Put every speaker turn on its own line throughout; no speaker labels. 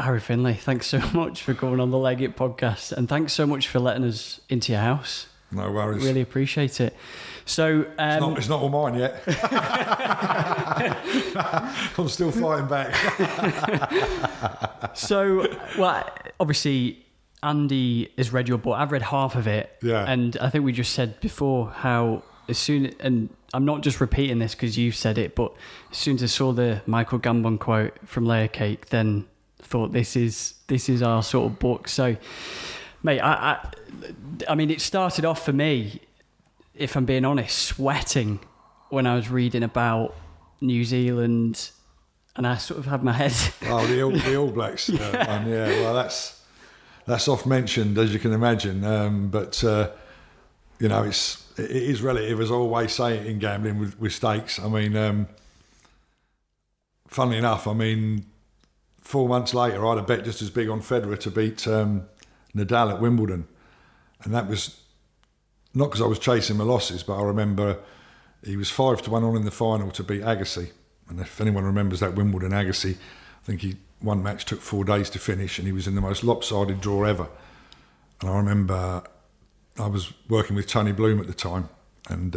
Harry Findlay, thanks so much for coming on the Leg It podcast, and thanks so much for letting us into your house.
No worries.
Really appreciate it. So
it's not all mine yet. I'm still fighting back.
So, well, obviously, Andy has read your book. I've read half of it.
Yeah.
And I think we just said before how as soon, and I'm not just repeating this because you said it, but as soon as I saw the Michael Gambon quote from Layer Cake, then thought this is our sort of book. So, mate, I mean, it started off for me, if I'm being honest, sweating when I was reading about New Zealand, and I sort of had my head.
Oh, the All Blacks.
Yeah.
Well, that's oft mentioned, as you can imagine. But you know, it is relative, as I always say in gambling with stakes. I mean, funnily enough, 4 months later, I had a bet just as big on Federer to beat Nadal at Wimbledon, and that was not because I was chasing my losses, but I remember he was 5-1 on in the final to beat Agassi. And if anyone remembers that Wimbledon, Agassi, I think one match took 4 days to finish, and he was in the most lopsided draw ever. And I remember I was working with Tony Bloom at the time, and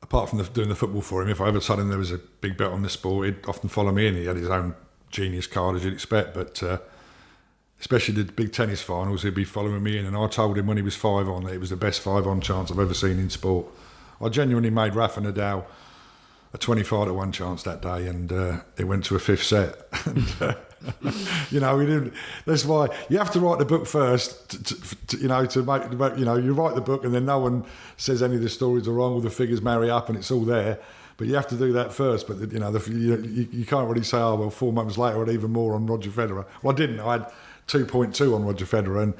apart from doing the football for him, if I ever told him there was a big bet on this sport, he'd often follow me in. He had his own genius card, as you'd expect, but especially the big tennis finals, he'd be following me in, and I told him when he was 5 on that it was the best 5 on chance I've ever seen in sport. I genuinely made Rafa Nadal a 25-1 chance that day, and it went to a 5th set. And, you know, we didn't. That's why you have to write the book first. To make, you write the book, and then no one says any of the stories are wrong, or the figures marry up, and it's all there. But you have to do that first. But you can't really say, oh well, 4 months later I had even more on Roger Federer. Well, I didn't. I had 2.2 on Roger Federer, and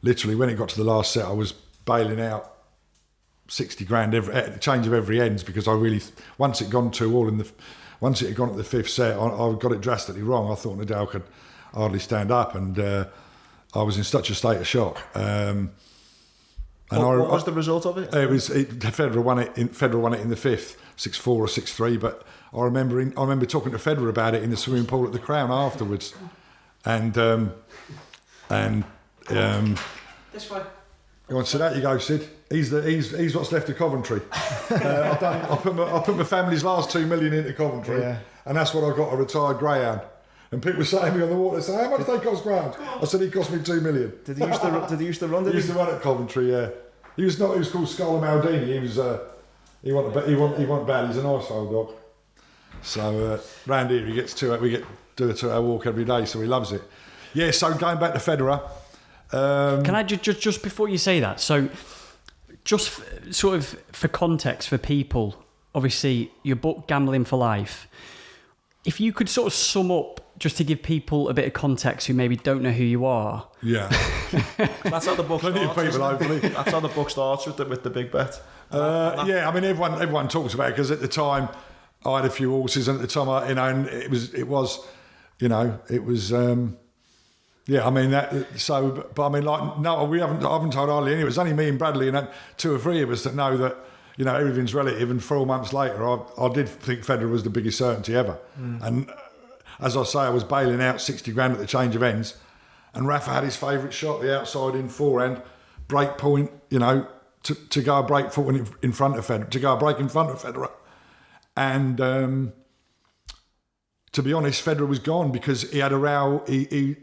literally when it got to the last set, I was bailing out 60 grand every change of every ends, because I really, once it had gone at the 5th set, I got it drastically wrong. I thought Nadal could hardly stand up, and I was in such a state of shock.
What was the result of it?
Federer won it in the 5th, 6-4 or 6-3. But I remember talking to Federer about it in the swimming pool at the Crown afterwards, and
this way.
Go on, so out you go, Sid. He's what's left of Coventry. I put my family's last 2 million into Coventry, and that's what I got, a retired greyhound. And people were saying to me on the water, saying, "How much do they cost ground?" I said, "He cost me 2 million."
Did he used to run?
He used to run at Coventry. Yeah, he was called Scola Maldini. He was he wasn't bad. He's a nice old dog. So round here we do a 2-hour walk every day, so he loves it. Yeah. So going back to Federer.
Can I just before you say that, so just sort of for context for people, obviously your book Gambling for Life, if you could sort of sum up, just to give people a bit of context who maybe don't know who you are.
Yeah.
That's how the book
Plenty
starts.
of people, hopefully.
That's how the book starts with the big bet.
Yeah, I mean everyone talks about it, because at the time I had a few horses, and at the time yeah, I mean that. So, but I mean, like, no, I haven't told hardly any. It was only me and Bradley and 2 or 3 of us that know that, you know, everything's relative. And 4 months later, I did think Federer was the biggest certainty ever. And as I say, I was bailing out 60 grand at the change of ends, and Rafa had his favourite shot, the outside in forehand, break point, you know, to go a break foot in front of Federer, to go a break in front of Federer, and to be honest, Federer was gone because he had a row. He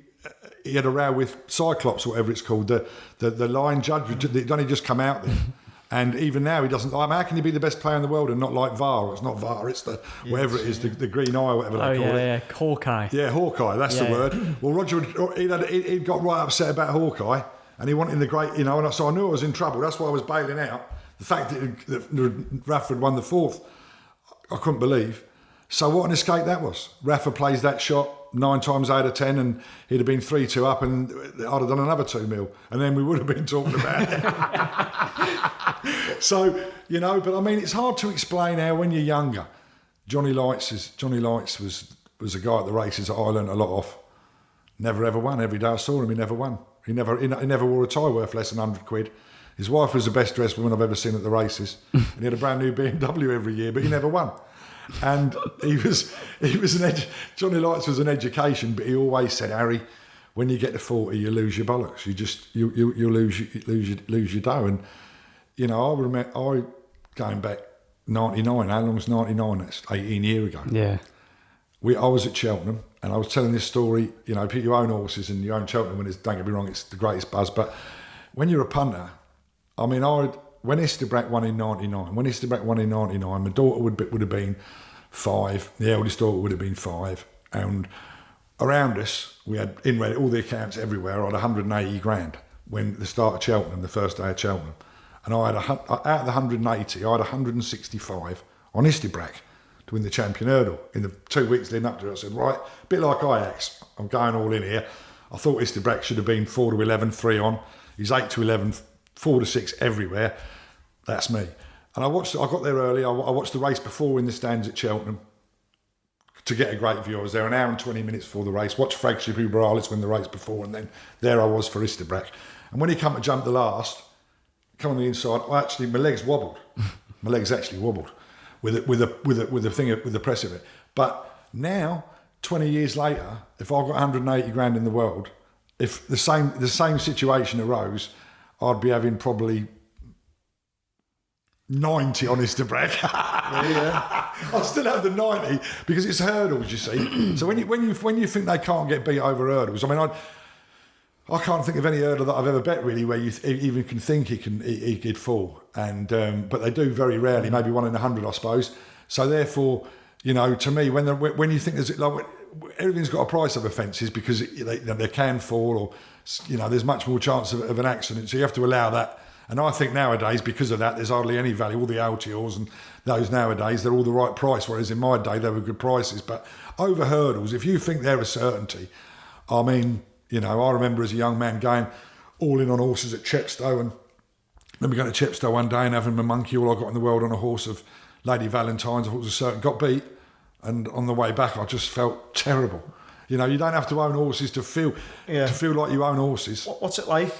had a row with Cyclops, or whatever it's called, the line judge. It only just come out then. And even now he doesn't. How can he be the best player in the world and not like VAR? It's not VAR, it's whatever it is, the green eye, whatever they call it.
Yeah, Hawkeye.
Yeah, Hawkeye, that's the word. Well, Roger, he'd got right upset about Hawkeye, and he wanted the great, you know, and so I knew I was in trouble. That's why I was bailing out. The fact that Rafa had won the 4th, I couldn't believe. So what an escape that was. Rafa plays that shot 9 times out of 10, and he'd have been 3-2 up, and I'd have done another 2 mil, and then we would have been talking about it. So, you know, but I mean, it's hard to explain how when you're younger. Johnny Lights was a guy at the races that I learnt a lot off. Never ever won. Every day I saw him, he never won. He never wore a tie worth less than 100 quid. His wife was the best dressed woman I've ever seen at the races, and he had a brand new BMW every year, but he never won. And Johnny Lights was an education, but he always said, Harry, when you get to 40, you lose your bollocks. You lose your dough. And I remember going back 99. How long's 99? That's 18 years ago.
Yeah.
I was at Cheltenham, and I was telling this story. Pick your own horses and you own Cheltenham. When don't get me wrong, it's the greatest buzz. But when you're a punter, when Isterbrack won in 99, my daughter would have been 5. The eldest daughter would have been 5, and around us, we had in all the accounts everywhere. I had 180 grand when the start of Cheltenham, the first day of Cheltenham, and I had out of the 180, I had 165 on Isterbrack to win the champion hurdle. In the 2 weeks leading up to it, I said, right, a bit like Ajax, I'm going all in here. I thought Isterbrack should have been 4 to 11, 3 on. He's 8 to 11, 4 to 6 everywhere. That's me. And I got there early. I watched the race before in the stands at Cheltenham to get a great view. I was there an hour and 20 minutes before the race. Watched Flagship Uber win the race before, and then there I was for Isterbrack. And when he come to jump the last, come on the inside, my legs wobbled. My legs actually wobbled with the press of it. But now, 20 years later, if I got 180 grand in the world, if the same situation arose, I'd be having probably 90 on Isterbrack. Yeah. I'll still have the 90 because it's hurdles, you see. So when you think they can't get beat over hurdles, I can't think of any hurdle that I've ever bet really where you even can think he could fall. And but they do very rarely, maybe 1 in 100, I suppose. So therefore, to me, when you think there's everything's got a price of offences because they can fall, or there's much more chance of an accident. So you have to allow that. And I think nowadays, because of that, there's hardly any value. All the LTOs and those nowadays, they're all the right price, whereas in my day, they were good prices. But over hurdles, if you think they're a certainty, I remember as a young man going all in on horses at Chepstow, and then we going to Chepstow one day and having my monkey, all I got in the world on a horse of Lady Valentine's. I thought it was a certain, got beat. And on the way back, I just felt terrible. You don't have to own horses to feel like you own horses.
What's it like?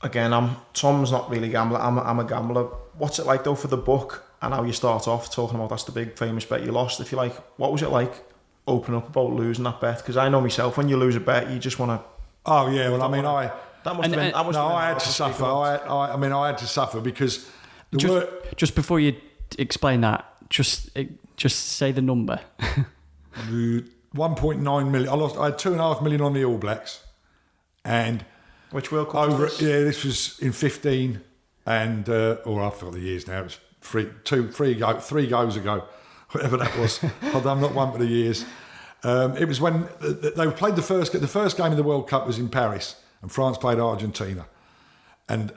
Again, Tom's not really a gambler. I'm a gambler. What's it like though for the book and how you start off talking about that's the big famous bet you lost? If you like, what was it like opening up about losing that bet? Because I know myself, when you lose a bet, you just want to.
Oh yeah, well
I
had to suffer. I had to suffer because
just before you explain that, just say the number.
1.9 million. I had 2.5 million on the All Blacks, and
which World Cup was this?
Yeah, this was in 15, and or I've got the years now. It was 3 goes ago, whatever that was. I'm not one for the years. It was when they played the first game of the World Cup was in Paris, and France played Argentina, and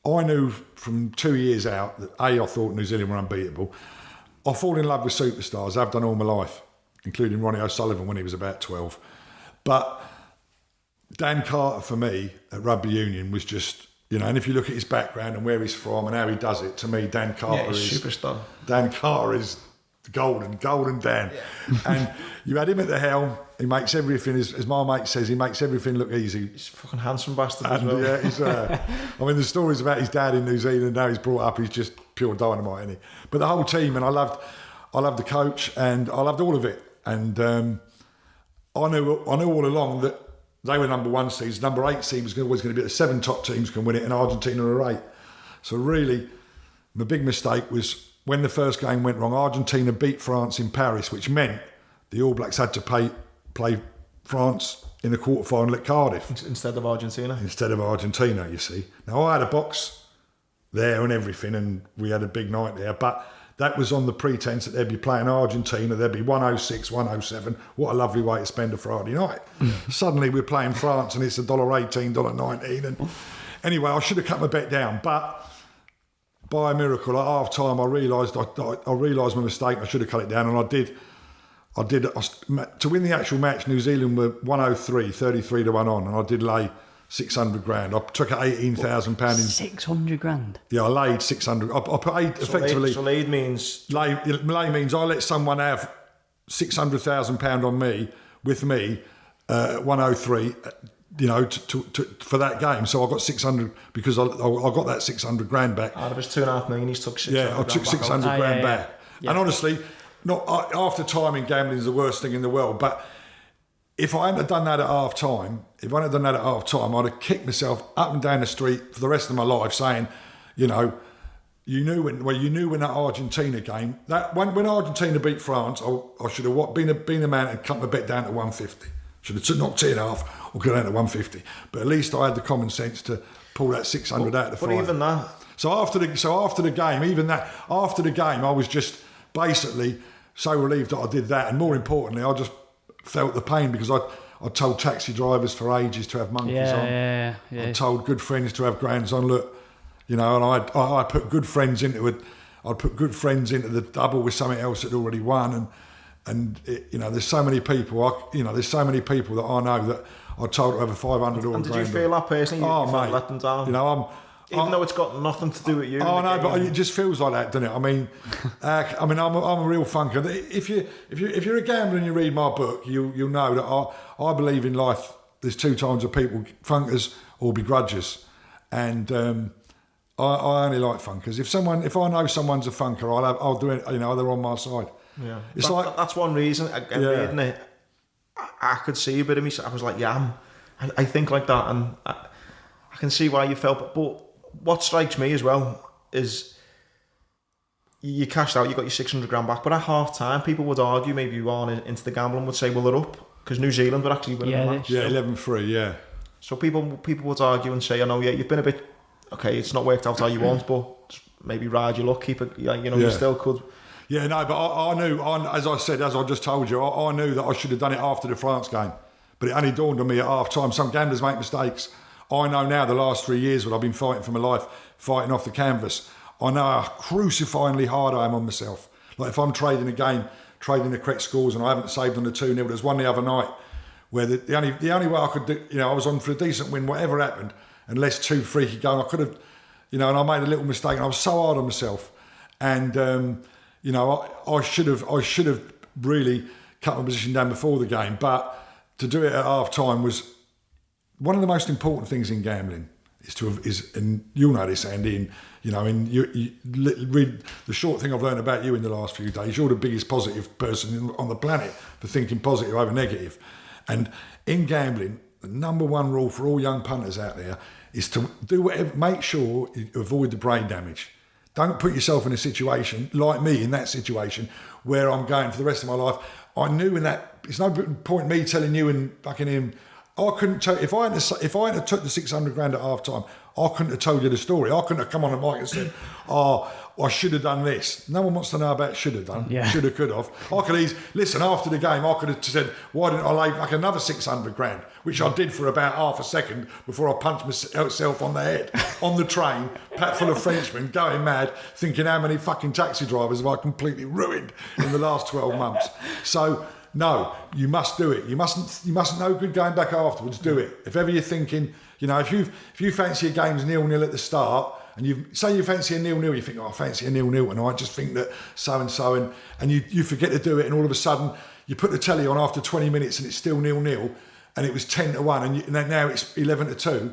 I knew from 2 years out that I thought New Zealand were unbeatable. I fall in love with superstars. I've done all my life, including Ronnie O'Sullivan when he was about 12. But Dan Carter for me at rugby union was just, and if you look at his background and where he's from and how he does it, to me, Dan Carter is
superstar.
Dan Carter is golden Dan. Yeah. And you had him at the helm. He makes everything, as my mate says, he makes everything look easy.
He's a fucking handsome bastard as well.
Yeah, he's. The stories about his dad in New Zealand, now he's brought up, he's just pure dynamite, isn't he? But the whole team, and I loved the coach, and I loved all of it. And I knew all along that they were number 1 seeds. Number 8 seed was always going to be the 7 top teams can win it, and Argentina are 8. So really, the big mistake was when the first game went wrong. Argentina beat France in Paris, which meant the All Blacks had to play France in the quarterfinal at Cardiff
instead of Argentina.
You see. Now I had a box there and everything, and we had a big night there, but that was on the pretense that they'd be playing Argentina, there'd be 106, 107. What a lovely way to spend a Friday night. Suddenly we're playing France and it's $1.18, $1.19. And anyway, I should have cut my bet down, but by a miracle, at half time, I realised my mistake. I should have cut it down, and I did. To win the actual match, New Zealand were 103, 33 to 1 on, and I did lay 600 grand. I took £18,000 in.
600 grand?
Yeah, I laid 600. I put 8 effectively.
So laid means?
Lay means I let someone have £600,000 on me, with me, 103, for that game. So I got 600 because I got that 600 grand back.
Out of his 2.5 million, he's took 600
grand. Yeah, I took 600 grand back. Yeah. And honestly, after time in gambling is the worst thing in the world, but if I hadn't have done that at half time, I'd have kicked myself up and down the street for the rest of my life, saying, you knew when that Argentina game, when Argentina beat France, I should have been a man and cut my bet down to 150. Should have knocked it in half or go down to 150. But at least I had the common sense to pull that 600 out of the fire.
But even that.
So after the game, I was just basically so relieved that I did that, and more importantly, I just felt the pain because I told taxi drivers for ages to have monkeys on.
Yeah.
I told good friends to have grands on. Look, and I put good friends into it. I'd put good friends into the double with something else that already won, and there's so many people. There's so many people that I know that I told to have a 500 or.
And did you feel that personally?
Oh, mate,
let them down.
Even
though it's got nothing to do with you.
Oh no, but it just feels like that, doesn't it? I mean, I'm a real funker. If you're a gambler and you read my book, you'll know that I believe in life. There's two kinds of people: funkers or begrudgers, and I only like funkers. If I know someone's a funker, I'll do it. They're on my side.
Yeah,
it's
that's one reason. Again, reading it, I could see a bit of me. I was like, I think like that, and I can see why you felt. But what strikes me as well is you cashed out, you got your 600 grand back, but at half time, people would argue, maybe you aren't into the gambling, would say, well, they're up because New Zealand were actually winning the match.
Yeah, 11-3, yeah.
So people would argue and say, you've been a bit. Okay, it's not worked out how you want, but maybe ride your luck, keep it. You still could.
Yeah, no, but I knew, as I just told you, I knew that I should have done it after the France game. But it only dawned on me at half time. Some gamblers make mistakes. I know now the last 3 years when I've been fighting for my life, fighting off the canvas, I know how crucifyingly hard I am on myself. Like if I'm trading a game, trading the correct scores, and I haven't saved on the 2-0, there's one the other night where the only way I could do, I was on for a decent win, whatever happened, unless two freaky go, I could have, and I made a little mistake, and I was so hard on myself, and I should have really cut my position down before the game, but to do it at half time was one of the most important things in gambling. And you'll know this, Andy. You read the short thing I've learned about you in the last few days. You're the biggest positive person on the planet for thinking positive over negative. And in gambling, the number one rule for all young punters out there is to do whatever. Make sure you avoid the brain damage. Don't put yourself in a situation like me in that situation where I'm going for the rest of my life. I knew in that. It's no point me telling you and fucking him. I couldn't tell if I hadn't took the 600 grand at half time, I couldn't have told you the story. I couldn't have come on the mic and said, I should have done this. No one wants to know about should have done.
Yeah.
Should have, could have. I could listen, after the game, I could have said, why didn't I lay like another 600 grand, which I did for about half a second before I punched myself on the head, on the train, packed full of Frenchmen, going mad, thinking how many fucking taxi drivers have I completely ruined in the last 12 months. So, no, you must do it. You mustn't no good going back afterwards. Do it. If ever you're thinking, if you fancy a game's 0-0 at the start, and you say you fancy a 0-0, you think, I fancy a 0-0, and I just think that so and you forget to do it, and all of a sudden you put the telly on after 20 minutes and it's still 0-0, and it was 10-1, and now it's 11-2.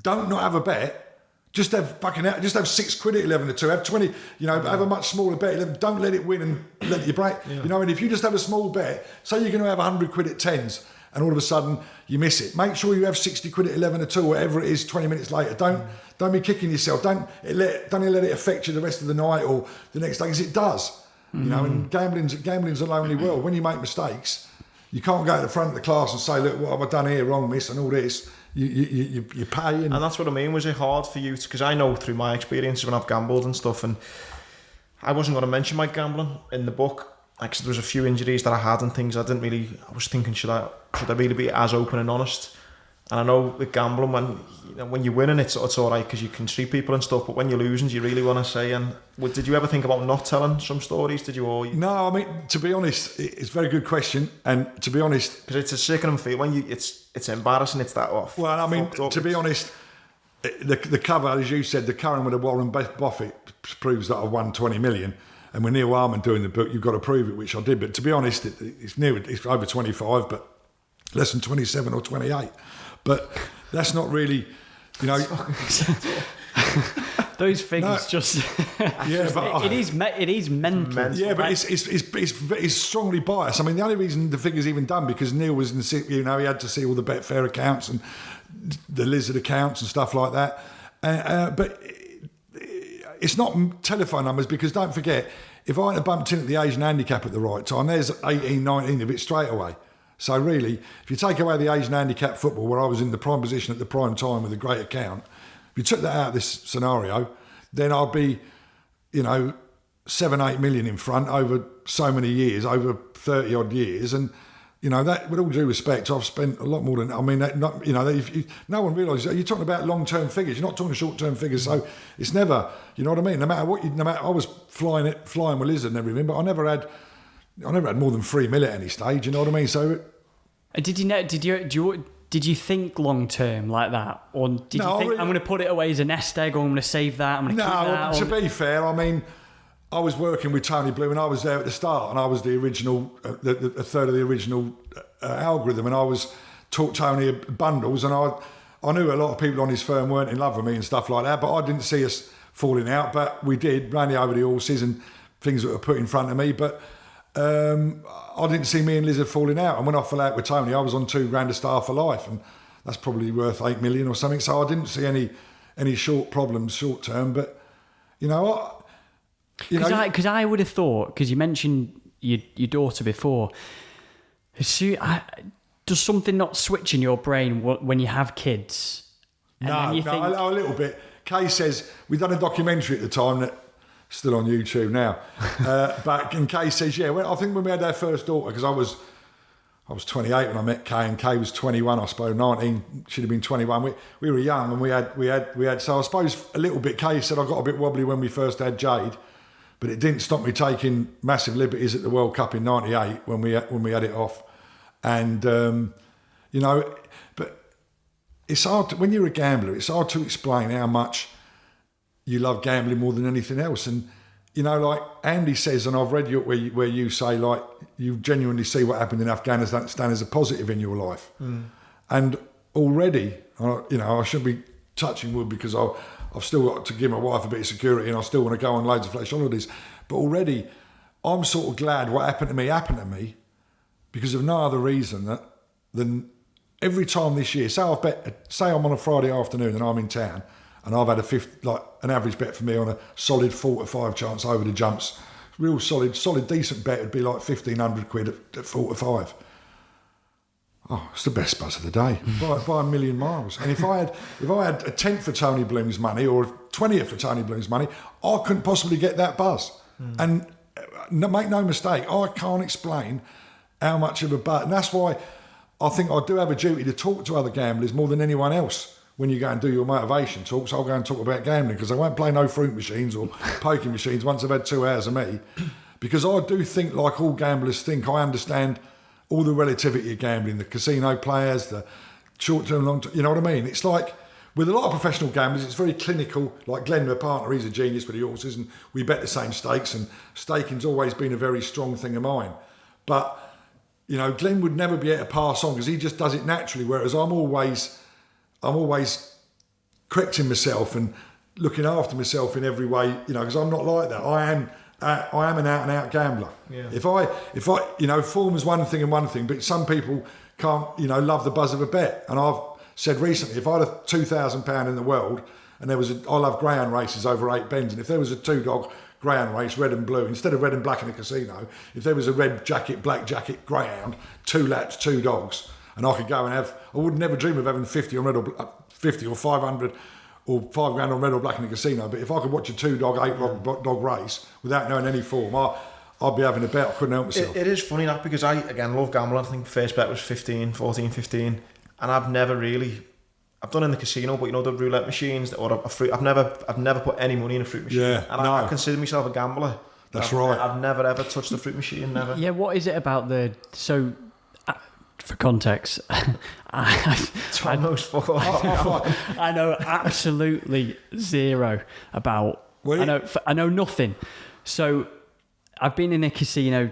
Don't not have a bet. Just have £6 at 11-2. Have 20. Have a much smaller bet. Don't let it win and let you break.
Yeah.
And if you just have a small bet, say you're going to have £100 at tens, and all of a sudden you miss it. Make sure you have £60 at 11-2, whatever it is. 20 minutes later, don't be kicking yourself. Don't let it affect you the rest of the night or the next day, because it does. And gambling's a lonely world. When you make mistakes, you can't go to the front of the class and say, look, what have I done here wrong, miss, and all this. You pay. And
that's what I mean. Was it hard for you? Because I know through my experiences when I've gambled and stuff, and I wasn't going to mention my gambling in the book. Like, there was a few injuries that I had and things I was thinking, should I really be as open and honest? And I know with gambling, when you're winning, it's all right because you can treat people and stuff, but when you're losing, you really want to say. And did you ever think about not telling some stories? Did you?
No, I mean, to be honest, it's a very good question. And to be honest,
because it's a sickening feel when it's embarrassing. It's that off.
Well, I mean, to be honest, the cover, as you said, the current with the Warren Buffett proves that I've won 20 million. And with Neil Harmon doing the book, you've got to prove it, which I did. But to be honest, it's over 25, but less than 27 or 28. But that's not really,
those figures just.
Yeah, but
it is mental.
yeah, but it's strongly biased. I mean, the only reason the figure's even done because Neil was in the, he had to see all the Betfair accounts and the Lizard accounts and stuff like that. But it's not telephone numbers because don't forget, if I had bumped in at the Asian handicap at the right time, there's 18, 19 of it straight away. So really, if you take away the Asian handicap football where I was in the prime position at the prime time with a great account, if you took that out of this scenario, then I'd be, 7-8 million in front over so many years, over 30 odd years. And, that with all due respect, I've spent a lot more than, no one realises, you're talking about long-term figures, you're not talking short-term figures. So it's never, you know what I mean? No matter what, I was flying with Lizard and everything, but I never had more than 3 million at any stage, you know what I mean? So did you think long term like that, or did you think I'm going to put it away as a nest egg, or I'm going to save that? I'm going to keep that. To be fair, I mean, I was working with Tony Bloom, and I was there at the start, and I was the original, a third of the original algorithm, and I was taught Tony bundles, and I knew a lot of people on his firm weren't in love with me and stuff like that, but I didn't see us falling out, but we did, mainly over the horses and things that were put in front of me, but. I didn't see me and Lizard falling out, and when I fell out with Tony, I was on $2,000 a star for life, and that's probably worth 8 million or something. So I didn't see any short problems short term. But
because I would have thought, because you mentioned your daughter before, does something not switch in your brain when you have kids?
No, a little bit. Kay says we've done a documentary at the time that. Still on YouTube now. But and Kay says, I think when we had our first daughter, because I was 28 when I met Kay, and Kay was 21, I suppose, 19, she'd have been 21. We were young, and we had. So I suppose a little bit. Kay said I got a bit wobbly when we first had Jade, but it didn't stop me taking massive liberties at the World Cup in '98 when we had it off, and but it's hard when you're a gambler. It's hard to explain how much. You love gambling more than anything else, and like Andy says, and I've read you where you say like you genuinely see what happened in Afghanistan as a positive in your life, and already, I shouldn't be touching wood because I've still got to give my wife a bit of security, and I still want to go on loads of flash holidays, but already I'm sort of glad what happened to me because of no other reason than every time this year. Say I'm on a Friday afternoon and I'm in town. And I've had an average bet for me on a solid 4 to 5 chance over the jumps. Real solid, decent bet would be like 1,500 quid at 4 to 5. Oh, it's the best buzz of the day by a million miles. And if I had a tenth for Tony Bloom's money or a 20th for Tony Bloom's money, I couldn't possibly get that buzz. And make no mistake, I can't explain how much of a buzz. And that's why I think I do have a duty to talk to other gamblers more than anyone else. When you go and do your motivation talks, I'll go and talk about gambling because I won't play no fruit machines or poking machines once I've had 2 hours of me. Because I do think, like all gamblers think, I understand all the relativity of gambling, the casino players, the short-term, long-term, you know what I mean? It's like, with a lot of professional gamblers, it's very clinical. Like Glenn, my partner, he's a genius with the horses and we bet the same stakes, and staking's always been a very strong thing of mine. But, Glenn would never be able to pass on because he just does it naturally, whereas I'm always correcting myself and looking after myself in every way, because I'm not like that. I am an out and out gambler. Yeah. If I, form is one thing, but some people can't, love the buzz of a bet. And I've said recently, if I had £2,000 in the world and I love greyhound races over 8 bends, and if there was a 2-dog greyhound race, red and blue, instead of red and black in a casino, if there was a red jacket, black jacket, greyhound, 2 laps, 2 dogs, and I could go and I would never dream of having 50 or 500 or £5,000 on red or black in a casino. But if I could watch a 2-dog, 8-dog race without knowing any form, I'd be having a bet. I couldn't help myself.
It is funny that because I, again, love gambling. I think first bet was 14, 15. And I've never really, I've done in the casino, but the roulette machines or a fruit, I've never put any money in a fruit machine.
Yeah,
and I consider myself a gambler.
That's right.
I've never ever touched a fruit machine, never.
Yeah, what is it about for context,
it's almost full.
I know absolutely zero about. I know nothing. So I've been in a casino,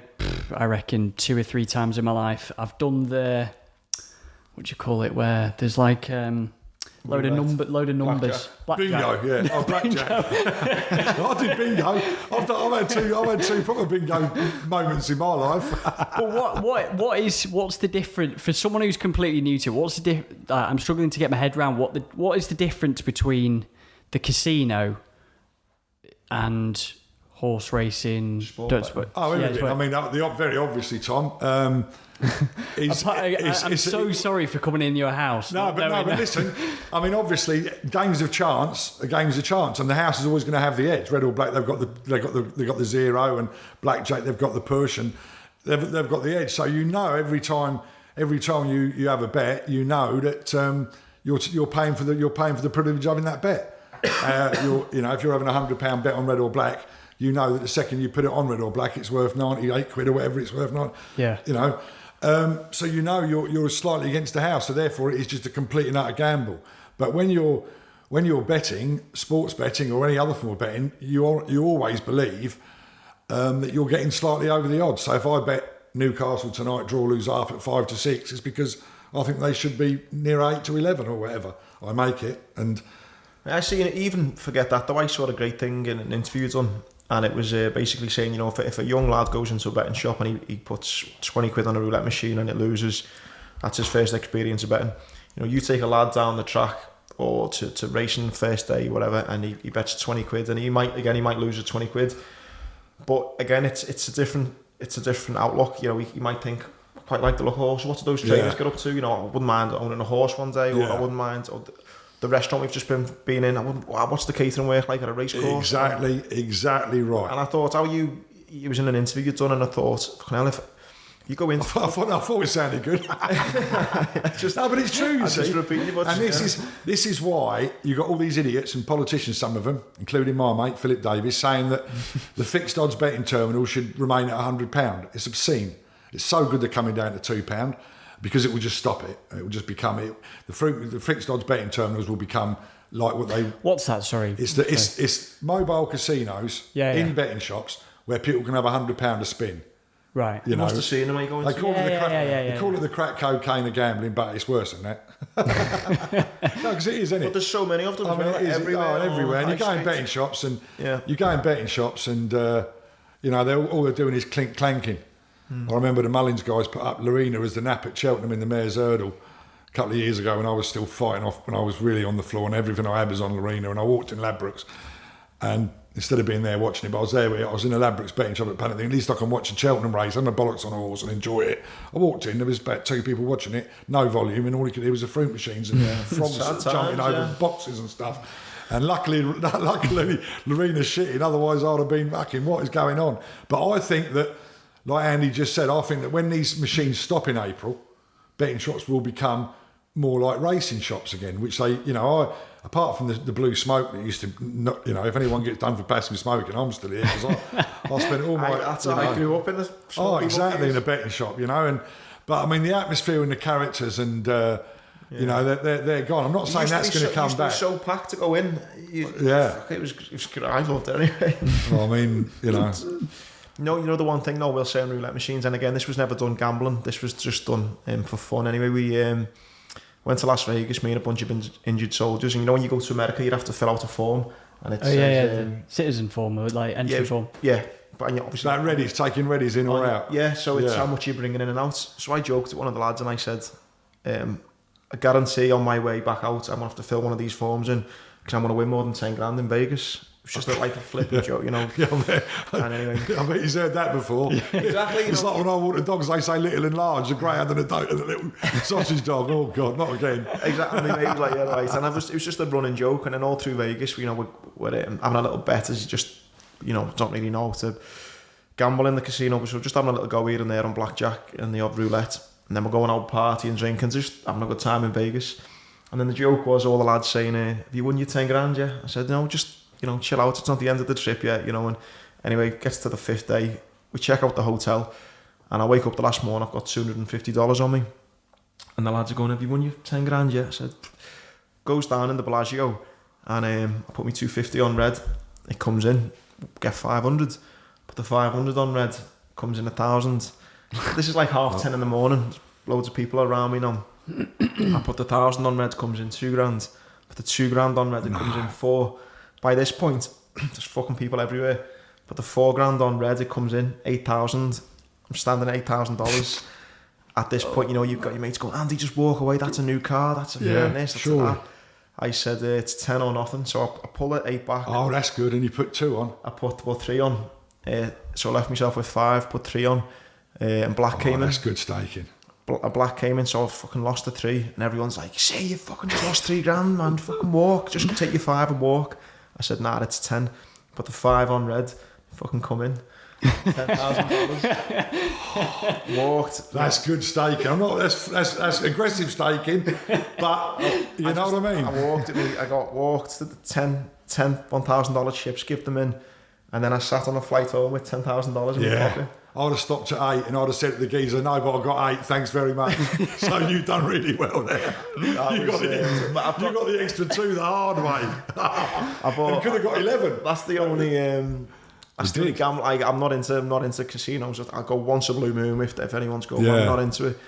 I reckon 2 or 3 times in my life. I've done the, what do you call it, where there's like Load of numbers.
Bingo, yeah. Oh, blackjack. I did bingo. I've had two proper bingo moments in my life.
But what's the difference for someone who's completely new to it? I'm struggling to get my head around what is the difference between the casino and horse racing?
Everything. I mean, very obviously, Tom.
I'm so sorry for coming in your house.
But listen. I mean, obviously, games of chance are games of chance, and the house is always going to have the edge. Red or black, they've got the zero, and blackjack, they've got the push, and they've got the edge. So every time you have a bet, you know that you're paying for the privilege of having that bet. If you're having £100 bet on red or black, you know that the second you put it on red or black, it's worth 98 quid or whatever it's worth. So you're slightly against the house, so therefore it is just a complete and utter gamble. But when you're betting, sports betting or any other form of betting, you always believe that you're getting slightly over the odds. So if I bet Newcastle tonight draw lose half at 5 to 6, it's because I think they should be near 8 to 11 or whatever. I make it, and
I see. Even forget that though. I saw a great thing in an interview done. And it was basically saying, if a young lad goes into a betting shop and he puts 20 quid on a roulette machine and it loses, that's his first experience of betting. You take a lad down the track or to racing first day, whatever, and he bets 20 quid and he might lose at 20 quid. But again, it's a different outlook. He might think, I quite like the look of horse. What do those trainers get up to? I wouldn't mind owning a horse one day, or I wouldn't mind. The restaurant we've just been in, what's the catering work like at a race course?
Exactly right.
And I thought, you was in an interview you'd done, and I thought, if you go in... I
thought it sounded good. But it's true, you see. This is why you got all these idiots and politicians, some of them, including my mate, Philip Davis, saying that the fixed odds betting terminal should remain at £100. It's obscene. It's so good they're coming down to £2. Because it will just stop it. It will just become it. The fixed odds betting terminals will become like what they.
What's that? Sorry.
It's mobile casinos in betting shops where people can have £100 to spin.
Right.
You must have seen them when you go into.
They call it the crack cocaine of gambling, but it's worse than that. No, because it is, isn't it?
But there's so many of them.
Everywhere. And you go in betting shops, and they're doing is clink clanking. I remember the Mullins guys put up Lorena as the nap at Cheltenham in the Mayor's Hurdle a couple of years ago when I was still fighting off, when I was really on the floor and everything I had was on Lorena, and I walked in Ladbrokes, and instead of being there watching it, but I was in a Ladbrokes betting shop at Panic. At least I can watch a Cheltenham race, have my bollocks on a horse and enjoy it. I walked in, there was about 2 people watching it, no volume, and all you could hear was the fruit machines and frogs jumping over boxes and stuff. And luckily, Lorena's shitting, otherwise I'd have been fucking, what is going on? But I think that, like Andy just said, I think that when these machines stop in April, betting shops will become more like racing shops again, which they, apart from the blue smoke that used to, if anyone gets done for passive smoking, I'm still here because I spent all my...
I grew up in the...
in a betting shop, but I mean, the atmosphere and the characters and, they're gone. I'm not saying that's going to come back.
It was so packed to go in. It was good. I loved it anyway.
Well, I mean,
No, the one thing, we'll say on roulette machines, and again, this was never done gambling, this was just done for fun. Anyway, we went to Las Vegas, me and a bunch of injured soldiers, and when you go to America, you'd have to fill out a form, and it says...
citizen form, or like entry form.
Yeah, but obviously...
That readies, taking readies in or out.
Yeah, so it's how much you're bringing in and out. So I joked at one of the lads, and I said, I guarantee on my way back out, I'm going to have to fill one of these forms in, because I'm going to win more than 10 grand in Vegas. It's just like a flippant joke, And anyway,
I bet he's heard that before.
Exactly.
It's like when I walk the dogs, they say little and large, a greyhound and a little sausage dog. Oh God, not again.
Exactly. He was like, right. And it was just a running joke. And then all through Vegas, we're having a little bet as you just, don't really know how to gamble in the casino. So just having a little go here and there on blackjack and the odd roulette. And then we're going out partying, drinking, just having a good time in Vegas. And then the joke was all the lads saying, have you won your 10 grand yet? I said, no, just... chill out, it's not the end of the trip yet, and anyway, it gets to the 5th day, we check out the hotel, and I wake up the last morning, I've got $250 on me, and the lads are going, have you won your 10 grand yet? I said, goes down in the Bellagio, and I put me 250 on red, it comes in, get 500, put the 500 on red, comes in 1,000, this is like 10:30 in the morning, loads of people around me now, I put the 1,000 on red, comes in 2 grand, But the $2,000 on red, it comes in for, by this point, there's fucking people everywhere. But the $4,000 on red, it comes in 8,000. I'm standing at $8,000. At this point, you know, you've got your mates going, Andy, just walk away. That's a new car. That's a this. That's
sure.
that. I said it's 10 or nothing. So I pull it 8 back.
Oh, that's good. And you put 2 on.
I put 3 on. So I left myself with 5, put 3 on. And black came in.
That's good staking.
Black came in, so I fucking lost the 3. And everyone's like, say you fucking just lost $3,000, man. Fucking walk. Just take your 5 and walk. I said, nah, it's 10. Put the 5 on red. Fucking come in. $10,000. Walked.
That's good staking. I'm not. That's aggressive staking, but you know what I mean.
I walked. I got walked to the 10 $1,000 chips. Give them in, and then I sat on a flight home with $10,000 in my pocket.
I would have stopped at 8 and I'd have said to the geezer, no, but I got 8, thanks very much. So you've done really well there. You got the extra 2 the hard way. You could have got 11.
That's the only. I still gamble. I'm not into casinos. I go once a blue moon if anyone's going. I'm not into it.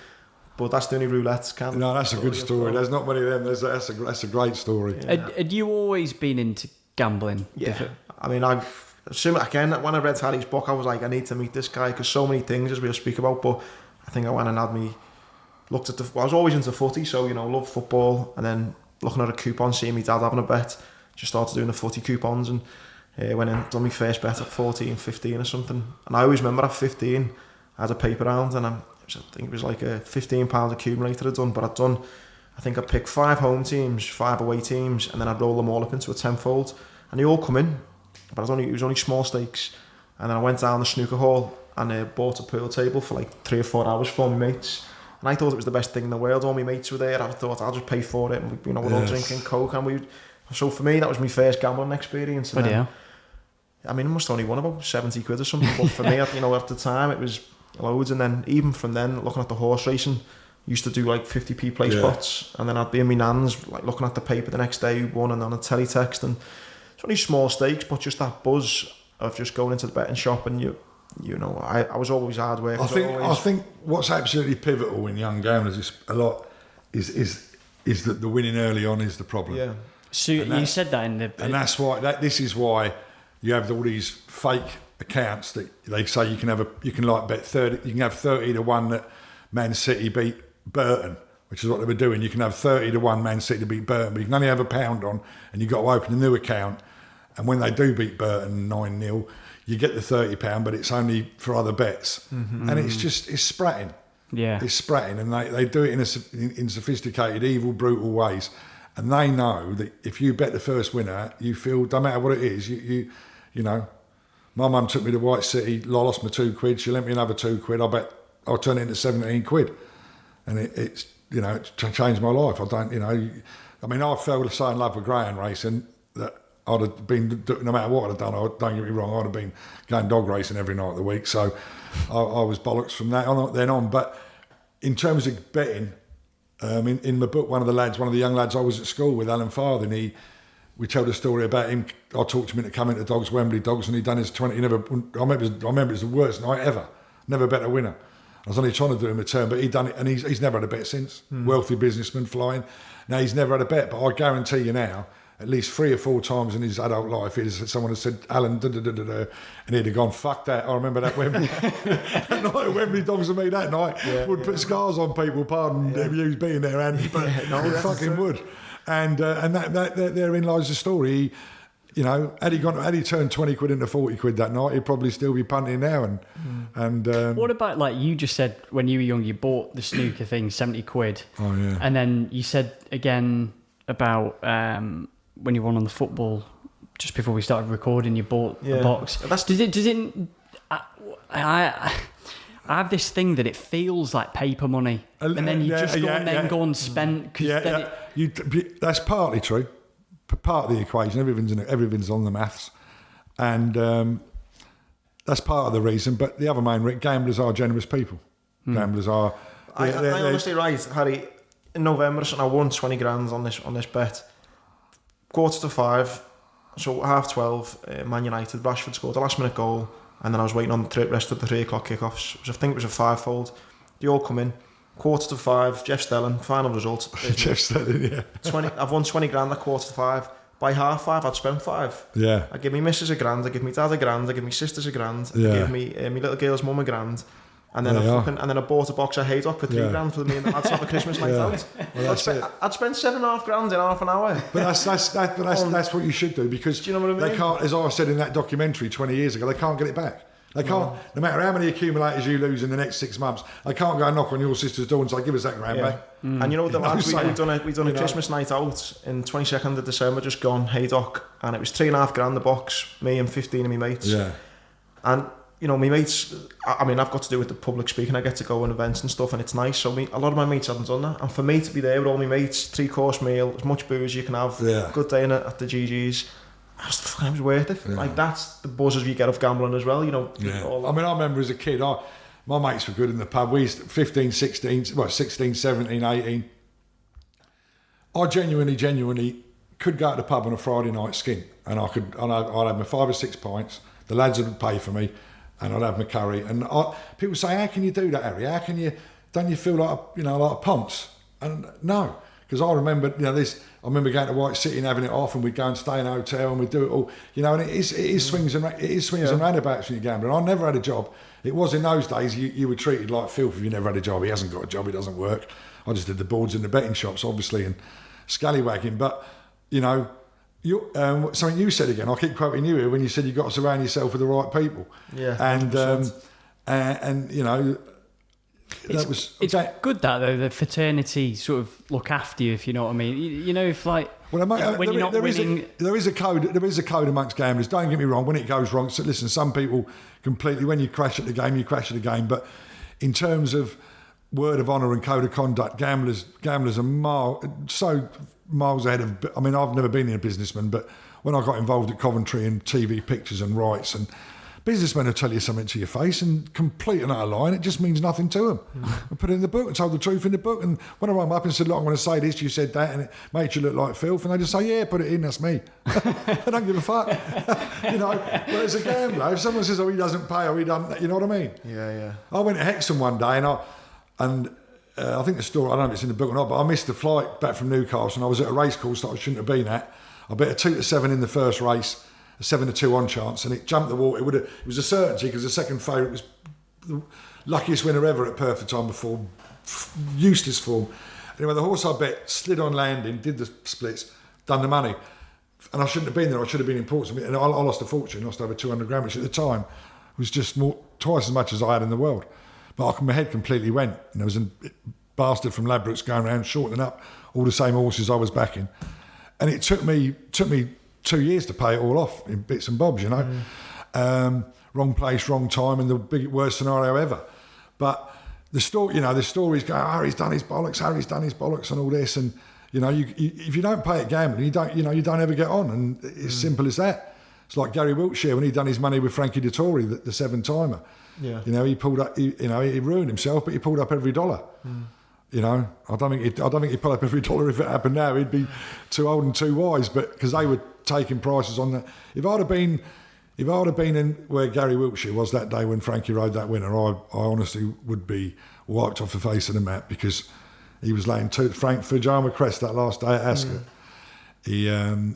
But that's the only roulette.
No, that's a good story. There's not many of them. That's a great story.
Yeah. Had you always been into gambling?
Yeah. I mean, again, when I read Harry's book, I was like, I need to meet this guy because so many things as we'll speak about. But I think I went and looked at I was always into footy, so you know, loved football, and then looking at a coupon, seeing my dad having a bet, just started doing the footy coupons and went in, done my first bet at 14, 15 or something. And I always remember at 15, I had a paper round and I think it was like a £15 accumulator I'd done, but I think I picked 5 home teams, 5 away teams, and then I'd roll them all up into a tenfold, and they all come in. But it was only small stakes. And then I went down the snooker hall and bought a pool table for like 3 or 4 hours for my mates. And I thought it was the best thing in the world. All my mates were there. I thought I'll just pay for it. And we're all drinking Coke. So for me, that was my first gambling experience. And then, I mean, I must have only won about 70 quid or something. But for me, at the time, it was loads. And then even from then, looking at the horse racing, used to do like 50p play spots. And then I'd be in my nan's, like looking at the paper the next day who won and on a teletext. And it's only small stakes, but just that buzz of just going into the betting shop and you know, I was always hard work.
I think what's absolutely pivotal in young gamblers is that the winning early on is the problem.
Yeah. So you said that in the,
and that's why this is why you have all these fake accounts that they say you can bet 30. You can have 30 to 1 that Man City beat Burton, which is what they were doing. You can have 30 to 1 Man City to beat Burton, but you can only have £1 on, and you've got to open a new account. And when they do beat Burton 9-0, you get the £30, but it's only for other bets. Mm-hmm. And it's spratting.
Yeah. It's
spratting. And they do it in sophisticated, evil, brutal ways. And they know that if you bet the first winner, you feel, no matter what it is, you know, my mum took me to White City, I lost my £2. She lent me another £2. I bet I'll turn it into 17 quid. And it's, you know, it changed my life. I fell so in love with greyhound racing that I'd have been, no matter what I'd have done, don't get me wrong, I'd have been going dog racing every night of the week. So I was bollocks from that then on. But in terms of betting, in my book, one of the young lads I was at school with, Alan Farthing, we tell the story about him. I talked to him into coming to Wembley Dogs, and he'd done his 20. I remember it was the worst night ever. Never bet a winner. I was only trying to do him a turn, but he'd done it, and he's never had a bet since. Wealthy businessman flying. Now, he's never had a bet, but I guarantee you now, at least 3 or 4 times in his adult life, someone had said, Alan, and he'd have gone, fuck that. I remember that Wembley. That night at Wembley Dogs and me that night would put scars on people, pardon you being there, Andy, but it fucking would. And that therein lies the story. You know, had he turned 20 quid into 40 quid that night, he'd probably still be punting now. And
what about, like you just said, when you were young, you bought the snooker thing, 70 quid.
Oh yeah.
And then you said again about when you won on the football, just before we started recording, you bought a box. I have this thing that it feels like paper money, and then you just go and spend.
That's partly true. Part of the equation, everything's on the maths, and that's part of the reason. But the other main, gamblers are generous people. Gamblers are.
I honestly, right, Harry. In November, so I won 20 grand on this bet. 5:15, so 12:30, Man United, Rashford scored the last minute goal, and then I was waiting on the rest of the 3 o'clock kickoffs, which I think was a 5-fold. They all come in. 5:15, Jeff Stelling, final result.
Jeff Stelling, yeah.
I've won 20 grand at 5:15. By 5:30, I'd spent 5.
Yeah.
I give me missus a grand, I give me dad a grand, I give me sisters a grand,
Yeah.
I give me my little girl's mum a grand. And then I bought a box of Haydock for 3 grand for me and the lads to have a Christmas night out. Well, I'd spend 7.5 grand in half an hour.
But that's what you should do, because
do you know what I mean?
They can't, as I said in that documentary 20 years ago, they can't get it back. They can't, no matter how many accumulators you lose in the next 6 months, they can't go and knock on your sister's door and say, give us that grand back.
And you know, the lads, we done a Christmas night out in 22nd of December, just gone, Haydock, and it was 3.5 grand the box, me and 15 of my mates.
Yeah.
And, you know, my mates, I mean, I've got to do with the public speaking, I get to go on events and stuff, and it's nice, so a lot of my mates haven't done that, and for me to be there with all my mates, 3-course meal, as much booze as you can have, good day at the GG's, it was worth it. Yeah. Like, that's the buzzes you get off gambling as well, you know.
Yeah. I mean, I remember as a kid, my mates were good in the pub. We used to, 16, 17, 18. I genuinely could go to the pub on a Friday night skint, and I'd have my 5 or 6 pints, the lads would pay for me, and I'd have my curry. And people say, how can you do that, Harry? How can you, don't you feel like a ponce? And no. Because I remember, I remember going to White City and having it off, and we'd go and stay in a hotel and we'd do it all, and it is swings and roundabouts when you're gambling. I never had a job. It was in those days you were treated like filth if you never had a job. He hasn't got a job, he doesn't work. I just did the boards in the betting shops, obviously, and scallywagging. But something you said again, I keep quoting you here when you said you got to surround yourself with the right people.
Yeah,
and
It's good that though, the fraternity sort of look after you, if you know what I mean. You know, if like when you're not winning,
there is a code amongst gamblers. Don't get me wrong. When it goes wrong, so listen, some people completely. When you crash at the game, you crash at the game. But in terms of word of honour and code of conduct, gamblers are so miles ahead of. I mean, I've never been a businessman, but when I got involved at Coventry and TV pictures and rights and. Businessmen will tell you something to your face and complete and utter lie, and it just means nothing to them. I put it in the book and told the truth in the book, and when I rang up and said, look, I'm going to say this, you said that, and it made you look like filth, and they just say, yeah, put it in, that's me. I don't give a fuck. But as a gambler, if someone says, oh, he doesn't pay, or he doesn't, you know what I mean?
Yeah.
I went to Hexham one day, and I think the story, I don't know if it's in the book or not, but I missed the flight back from Newcastle, and I was at a race course that I shouldn't have been at. I bet a 2-7 in the first race, a 7-2 on chance, and it jumped the water. It was a certainty because the second favourite was the luckiest winner ever at Perfect Time before, useless form. Anyway, the horse I bet slid on landing, did the splits, done the money, and I shouldn't have been there. I should have been in Portsmouth, and I lost a fortune, lost over 200 grand, which at the time was just twice as much as I had in the world. But my head completely went, and there was a bastard from Ladbrokes going around shortening up all the same horses I was backing, and it took me 2 years to pay it all off in bits and bobs, wrong place, wrong time, and the worst scenario ever. But the stories go, Harry's done his bollocks, and all this, and if you don't pay at gambling, you don't ever get on, and it's simple as that. It's like Gary Wiltshire when he done his money with Frankie Dettori, the 7-timer. Yeah, he pulled up. He ruined himself, but he pulled up every dollar. I don't think he'd pull up every dollar if it happened now. He'd be too old and too wise. But because they were taking prices on that. If I'd have been in where Gary Wiltshire was that day when Frankie rode that winner, I honestly would be wiped off the face of the map, because he was laying Frank Fujama Crest that last day at Ascot. He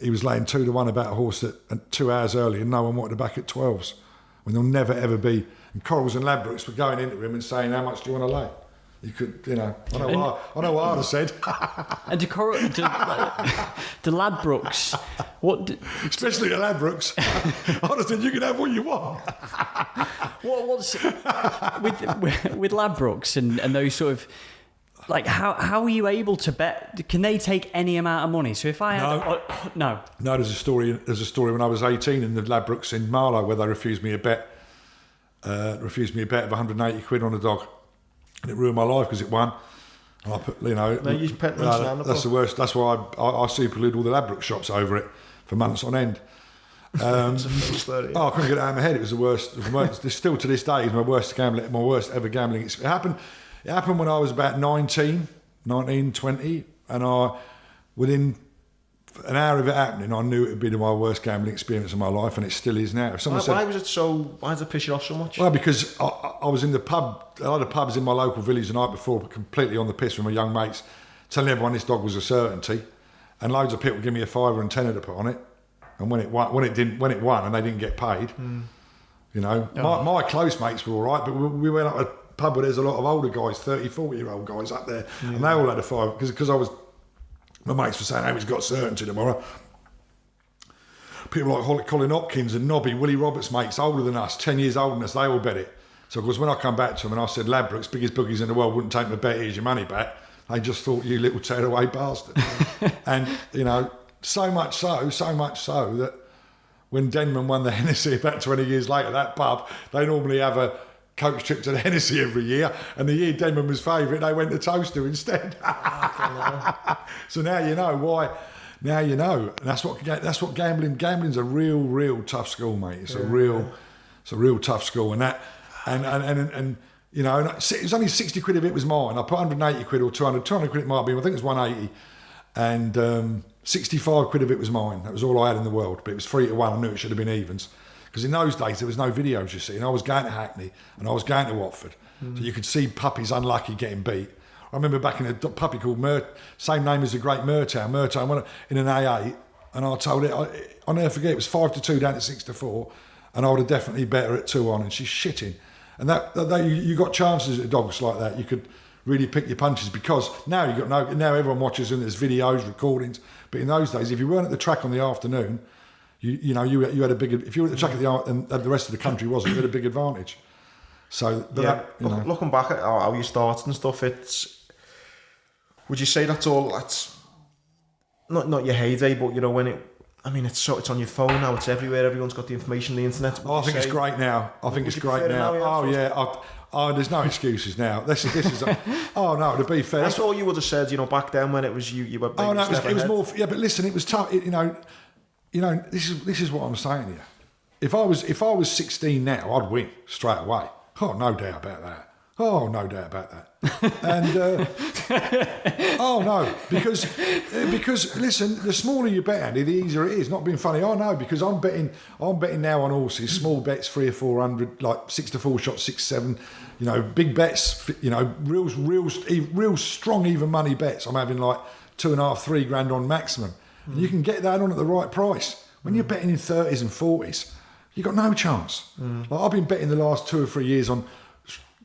was laying 2-1 about a horse that 2 hours early, and no one wanted to back at 12s when there'll never ever be. And Corals and Ladbrokes were going into him and saying, "How much do you want to lay?" You could, I know what I'd have said.
And to Ladbrokes,
especially the Ladbrokes, I'd have said, you can have what you want.
What's with Ladbrokes and those sort of, like, how are you able to bet? Can they take any amount of money? So if I had no,
there's a story when I was 18 in the Ladbrokes in Marlow where they refused me a bet of 180 quid on a dog. And it ruined my life because it won. And I put, that's the worst. That's why I superglued all the Ladbrokes shops over it for months on end. I couldn't get it out of my head. It was the worst. Still to this day, is my worst ever gambling experience. It happened when I was about 19, 20, and within an hour of it happening, I knew it would be my worst gambling experience of my life, and it still is now. If someone said,
why did it piss you off so much?
Well, because I was in the pub, a lot of pubs in my local village the night before, completely on the piss with my young mates, telling everyone this dog was a certainty, and loads of people give me a £5 and £10 to put on it, and when it won, and they didn't get paid, you know, my close mates were all right, but we went up a pub where there's a lot of older guys, 30, 40-year-old guys up there, and they all had a £5 because my mates were saying, "Hey, he's got certainty tomorrow." People like Colin Hopkins and Nobby, Willie Roberts' mates, older than us, 10 years older than us, they all bet it. So, of course, when I come back to them and I said, "Ladbrokes, biggest bookies in the world, wouldn't take my bet, here's your money back," they just thought, "You little tearaway bastard." And, you know, so much so that when Denman won the Hennessy about 20 years later, that pub, they normally have a coach trip to the Hennessy every year, and the year Denman was favourite, they went to Toaster instead. So now you know why. Now you know, and that's what gambling's a real tough school, mate. It's a real tough school, and you know, and it was only 60 quid if it was mine. I put 180 quid or 200 quid it might be. I think it was 180, and 65 quid if it was mine. That was all I had in the world, but it was 3-1. I knew it should have been evens. Because in those days there was no videos, you see, and I was going to Hackney and I was going to Watford, so you could see puppies unlucky getting beat. I remember back in a puppy called same name as the great Murtown went in an A8, and I told it, I'll never forget, it was 5-2 down to 6-4, and I would have definitely bet her at 2-on, and she's shitting. And that you got chances at dogs like that. You could really pick your punches, because now now everyone watches and there's videos, recordings. But in those days, if you weren't at the track on the afternoon, you had a big. If you were at the track and the rest of the country wasn't, you had a big advantage. So
looking back at how you started and stuff, would you say that's not your heyday, but you know when it's on your phone now, it's everywhere, everyone's got the information, the internet.
I think it's great now. There's no excuses now. This is. To be fair,
I thought you would have said, you know, back then when it was you were.
Oh no, it was more. Yeah, but listen, it was tough. This is what I'm saying here. If I was 16 now, I'd win straight away. Oh, no doubt about that. And because listen, the smaller you bet, Andy, the easier it is. Not being funny, I know, because I'm betting now on horses, small bets, 300 or 400, like 6-4 shots, 6-7. You know, big bets. You know, real strong even money bets. I'm having like 2.5-3 grand on maximum. And you can get that on at the right price. When you're betting in 30s and 40s, you've got no chance. Like I've been betting the last 2 or 3 years on,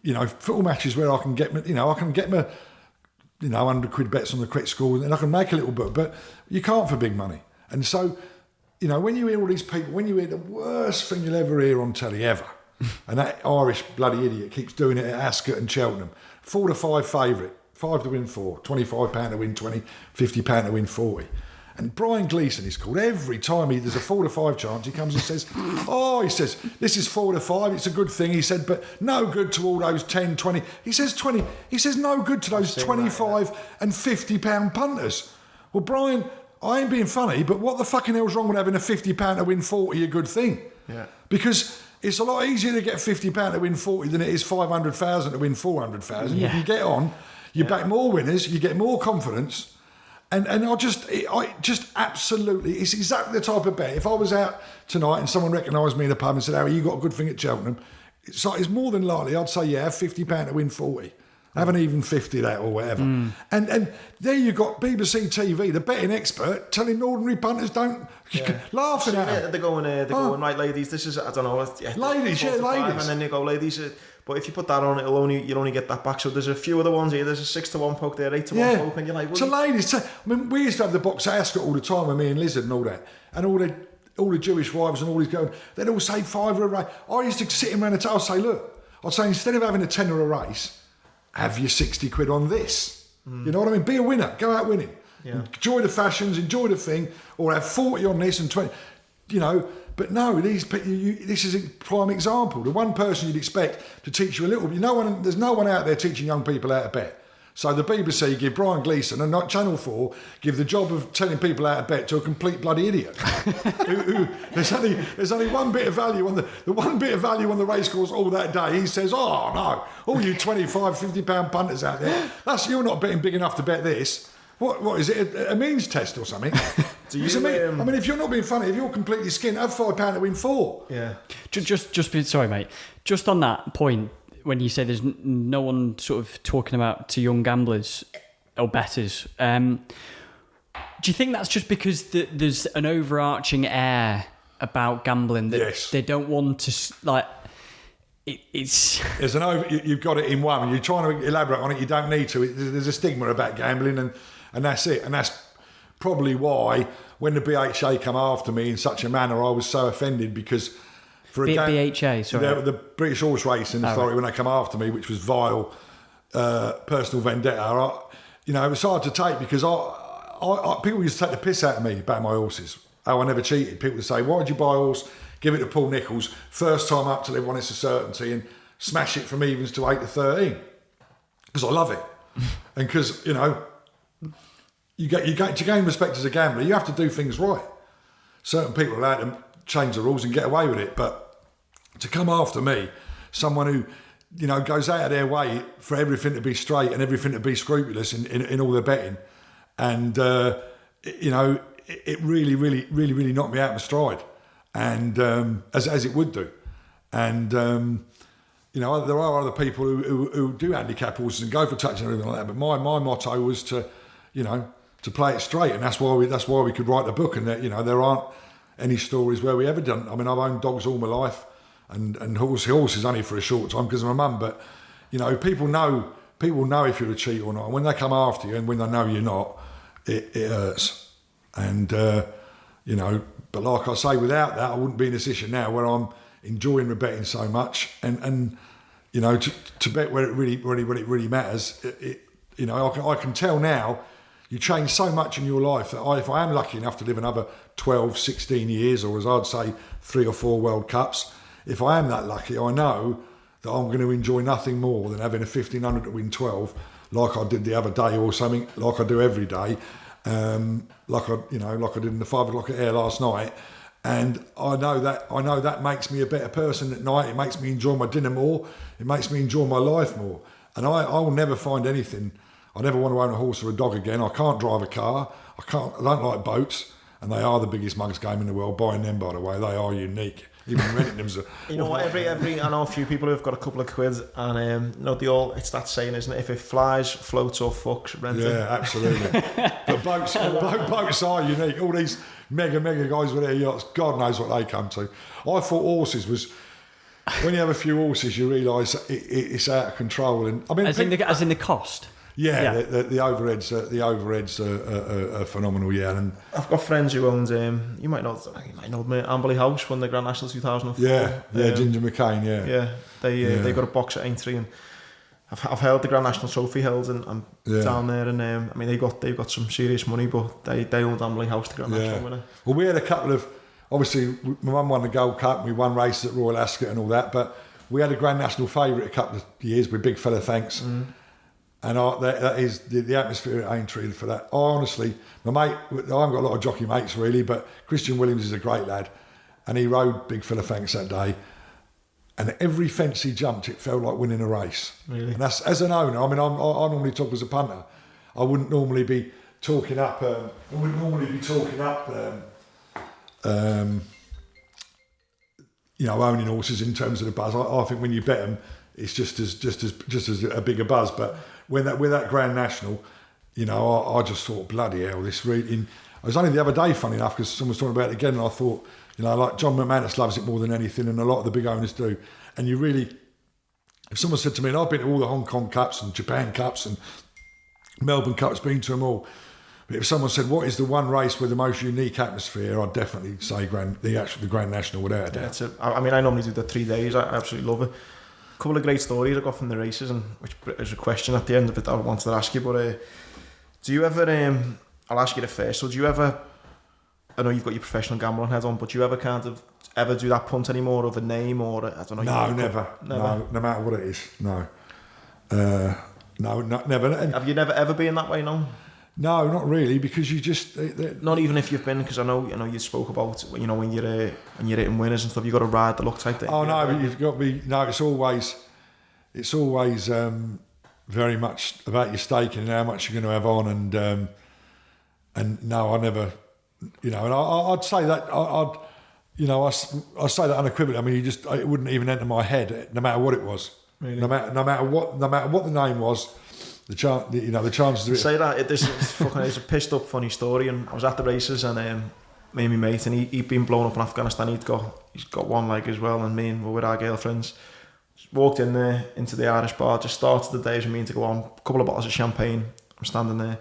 you know, football matches where I can get my 100 quid bets on the correct score, and I can make a little bit, but you can't for big money. And so, you know, when you hear all these people, when you hear the worst thing you'll ever hear on telly ever, and that Irish bloody idiot keeps doing it at Ascot and Cheltenham, 4-5 favourite, 5 to win 4, £25 to win 20, £50 to win 40. And Brian Gleeson is called. Every time there's a 4-5 chance, he comes and says, this is 4-5, it's a good thing. He said, but no good to all those 10, 20. He says no good to those 25 and £50 punters. Well, Brian, I ain't being funny, but what the fucking hell's wrong with having a £50 to win 40 a good thing?
Yeah.
Because it's a lot easier to get £50 to win 40 than it is 500,000 to win 400,000.
Yeah.
You can get on, you back more winners, you get more confidence. And I just absolutely, it's exactly the type of bet. If I was out tonight and someone recognised me in the pub and said, "Harry, you got a good thing at Cheltenham," it's more than likely I'd say, "Yeah, have £50 to win 40. Have an even 50 that or whatever." And there you got BBC TV, the betting expert, telling ordinary punters laughing at them.
They're going, right, ladies, this is, I don't know.
Ladies.
And then they go, ladies, but if you put that on, you'll only get that back. So there's a few other ones here. There's a 6-1 poke there, 8-1 poke, and you're like,
to ladies. I mean, we used to have the box at Ascot all the time with me and Lizard and all that, and all the Jewish wives and all these going. They'd all say £5 a race. I used to sit around the table. I'd say instead of having a tenner a race, have your 60 quid on this. You know what I mean? Be a winner. Go out winning. Yeah. Enjoy the fashions. Enjoy the thing. Or have 40 on this and 20. You know. But no, this is a prime example. The one person you'd expect to teach you a little bit. There's no one out there teaching young people how to bet. So the BBC give Brian Gleeson and not Channel 4 give the job of telling people how to bet to a complete bloody idiot. There's only one bit of value on the one bit of value on the racecourse all that day. He says, "Oh no, all you £25, £50 punters out there, you're not betting big enough to bet this." What is it? A means test or something?
Do you,
I mean, if you're not being funny, if you're completely skint, have £5 to win 4.
Yeah.
Sorry, mate. Just on that point, when you say there's no one sort of talking about to young gamblers or bettors, do you think that's just because there's an overarching air about gambling that they don't want to like? It's
there's you've got it in one. You're trying to elaborate on it. You don't need to. There's a stigma about gambling, and that's it. And that's probably why when the BHA come after me in such a manner, I was so offended because for a
BHA, sorry,
the British Horse Racing Authority, when they come after me, which was vile, personal vendetta. It was hard to take because people used to take the piss out of me about my horses. Oh, I never cheated. People would say, "Why did you buy a horse? Give it to Paul Nicholls, first time up till everyone is a certainty, and smash it from evens to 8 to 13." Because I love it. And because, you to gain respect as a gambler, you have to do things right. Certain people are allowed to change the rules and get away with it. But to come after me, someone who, goes out of their way for everything to be straight and everything to be scrupulous in all their betting. And, it really, really, really, really knocked me out of my stride. And as it would do, and there are other people who do handicap horses and go for touch and everything like that. But my motto was to play it straight, and that's why we could write the book. And that there aren't any stories where we ever done. I mean, I've owned dogs all my life, and horses only for a short time because of my mum. But people know if you're a cheat or not. And when they come after you, and when they know you're not, it hurts. And But like I say, without that, I wouldn't be in a position now where I'm enjoying the betting so much, and to bet where it really matters. I can tell now. You change so much in your life that if I am lucky enough to live another 12, 16 years, or as I'd say, 3 or 4 World Cups, if I am that lucky, I know that I'm going to enjoy nothing more than having a 1,500 to win 12, like I did the other day, or something like I do every day. Like I did in the 5 o'clock at Air last night, and I know that makes me a better person at night. It makes me enjoy my dinner more. It makes me enjoy my life more. And I will never find anything. I never want to own a horse or a dog again. I can't drive a car. I don't like boats, and they are the biggest mugs game in the world. Buying them, by the way, they are unique. Even renting them's a...
You know what? Every I know a few people who've got a couple of quid, and it's that saying, isn't it? If it flies, floats, or fucks, rent it.
Yeah, absolutely. But boats are unique. All these mega guys with their yachts, God knows what they come to. I thought horses was... When you have a few horses, you realise it's out of control. And I mean,
as in the cost.
Yeah. The overheads are phenomenal. Yeah, and
I've got friends who owned. You might know me. Amberley House won the Grand National 2004.
Yeah, Ginger McCain. Yeah,
they got a box at Aintree, and I've held the Grand National trophy held, and I'm down there, and I mean they've got some serious money, but they owned Amberley House, the Grand National winner.
Well, we had a couple of. Obviously, my mum won the Gold Cup. We won races at Royal Ascot and all that. But we had a Grand National favourite a couple of years with Big Fella Thanks. Mm. And that is the atmosphere at Aintree for that. Honestly, my mate, I haven't got a lot of jockey mates really, but Christian Williams is a great lad. And he rode Big Fella Thanks that day. And every fence he jumped, it felt like winning a race.
Really?
And that's, as an owner, I mean, I normally talk as a punter. I wouldn't normally be talking up... owning horses in terms of the buzz. I think when you bet them, it's just as a bigger buzz. But with that Grand National, I just thought, bloody hell, this really. It was only the other day, funny enough, because someone was talking about it again, and I thought, like John McManus loves it more than anything, and a lot of the big owners do. And you really, if someone said to me, and I've been to all the Hong Kong Cups and Japan Cups and Melbourne Cups, been to them all. But if someone said, what is the one race with the most unique atmosphere, I'd definitely say the Grand National without a doubt.
I mean, I normally do the 3 days. I absolutely love it. A couple of great stories I got from the races, and which is a question at the end of it I wanted to ask you. But do you ever? I'll ask you the first. So do you ever? I know you've got your professional gambling head on, but do you ever ever do that punt anymore of a name or I don't know?
No, never. No, no matter what it is. No. No, never.
Have you never ever been that way? No.
No, not really, because you just...
Not even if you've been, because I know you spoke about, when you're hitting winners and stuff, you've got to ride the luck type thing.
Oh, no, but you've got to be... No, it's always very much about your staking and how much you're going to have on, and And no, I never, and I'd say that I say that unequivocally. I mean, it wouldn't even enter my head, no matter what it was.
Really?
No matter what the name was, the chances of it.
Say that it's a pissed up funny story. And I was at the races, and me and my mate, and he'd been blown up in Afghanistan. He's got one leg as well, and me and we were with our girlfriends. Just walked in there into the Irish bar. Just started the day as we mean to go on. A couple of bottles of champagne. I'm standing there,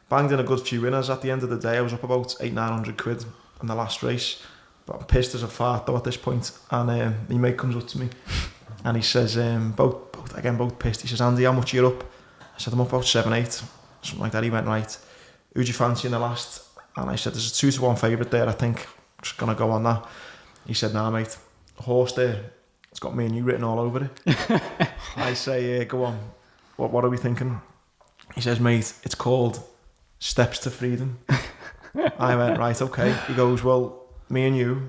banged in a good few winners. At the end of the day, I was up about £800-900 in the last race. But I'm pissed as a fart though at this point. And my mate comes up to me, and he says, both pissed. He says, "Andy, how much are you up?" I said, "I'm up about 7-8, something like that." He went, "Right, who'd you fancy in the last?" And I said, "There's a 2-1 favourite there, I think. Just gonna go on that." He said, "Nah, mate, the horse there, it's got me and you written all over it." I say, "Go on, what are we thinking?" He says, "Mate, it's called Steps to Freedom." I went, "Right, okay." He goes, "Well, me and you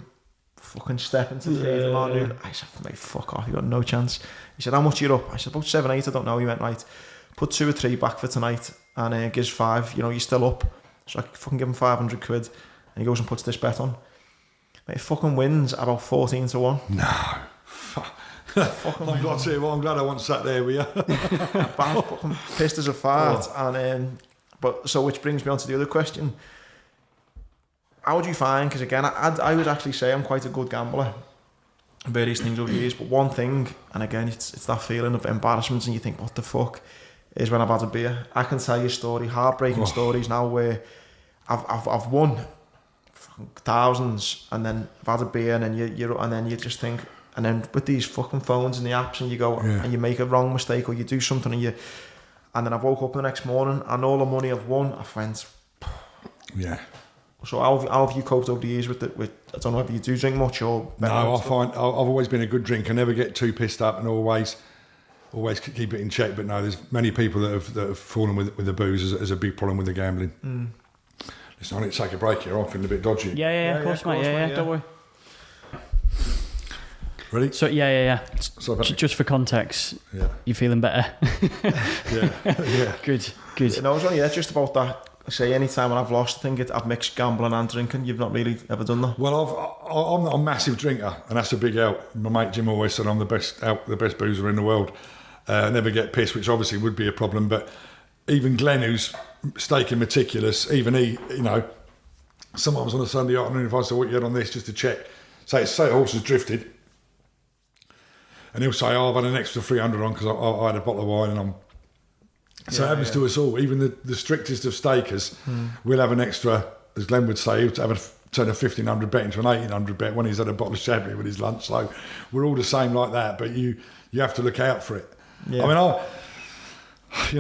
fucking step into freedom, aren't you?" I said, "Mate, fuck off, you got no chance." He said, "How much are you up?" I said, "About 7-8, I don't know." He went, "Right, put 2 or 3 back for tonight, and gives 5, you're still up." So I fucking give him £500, and he goes and puts this bet on. Mate, it fucking wins about 14-1.
No, I'm glad I once sat there with you.
I'm fucking pissed as a fart. And but so which brings me on to the other question. How would you find? Because again, I would actually say I'm quite a good gambler. Various things over the years, but one thing, and again, it's that feeling of embarrassment, and you think, "What the fuck?" is when I've had a beer. I can tell you heartbreaking stories now where I've won thousands, and then I've had a beer, and then you just think, and then with these fucking phones and the apps, and you go and you make a wrong mistake, or you do something, and then I woke up the next morning, and all the money I've won, I went,
yeah.
So how have you coped over the years with I don't know if you do drink much or...
No, I've always been a good drinker, never get too pissed up, and always keep it in check. But no, there's many people that have fallen with the booze as a big problem with the gambling. Listen, I need to take a break here. I'm feeling a bit dodgy.
Yeah, of course, mate. Yeah, don't worry.
Ready?
So yeah.
So
just for context, you feeling better?
yeah.
Good.
No, it was only just about that. I say any time when I've lost, I think I've mixed gambling and drinking. You've not really ever done that?
Well, I'm not a massive drinker, and that's a big help. My mate Jim always said I'm the best boozer in the world. Never get pissed, which obviously would be a problem. But even Glenn, who's staking meticulous, even he, sometimes on a Sunday afternoon, if I say what you had on this, just to check, say a horse has drifted, and he'll say, "Oh, I've had an extra 300 on because I had a bottle of wine," and so it happens to us all. Even the strictest of stakers will have an extra, as Glenn would say, he'll have turn a 1,500 bet into an 1,800 bet when he's had a bottle of champagne with his lunch. So we're all the same like that, but you have to look out for it. Yeah. I mean,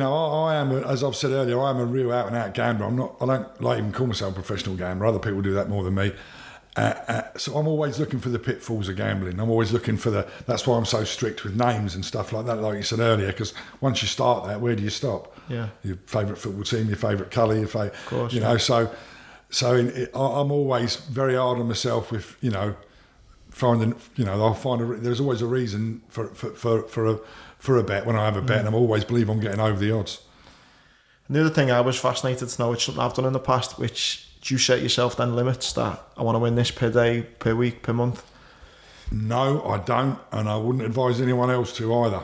I am, as I've said earlier, I am a real out and out gambler. I don't like even call myself a professional gambler. Other people do that more than me. So I'm always looking for the pitfalls of gambling. I'm always looking for that's why I'm so strict with names and stuff like that, like you said earlier, because once you start that, where do you stop? Yeah. Your favourite football team, your favourite colour, of course, I'm always very hard on myself with, finding, there's always a reason for a bet when I have a bet, and I always believe I'm getting over the odds.
And the other thing I was fascinated to know, it's something I've done in the past, which... Do you set yourself then limits that I want to win this per day, per week, per month?
No, I don't, and I wouldn't advise anyone else to either.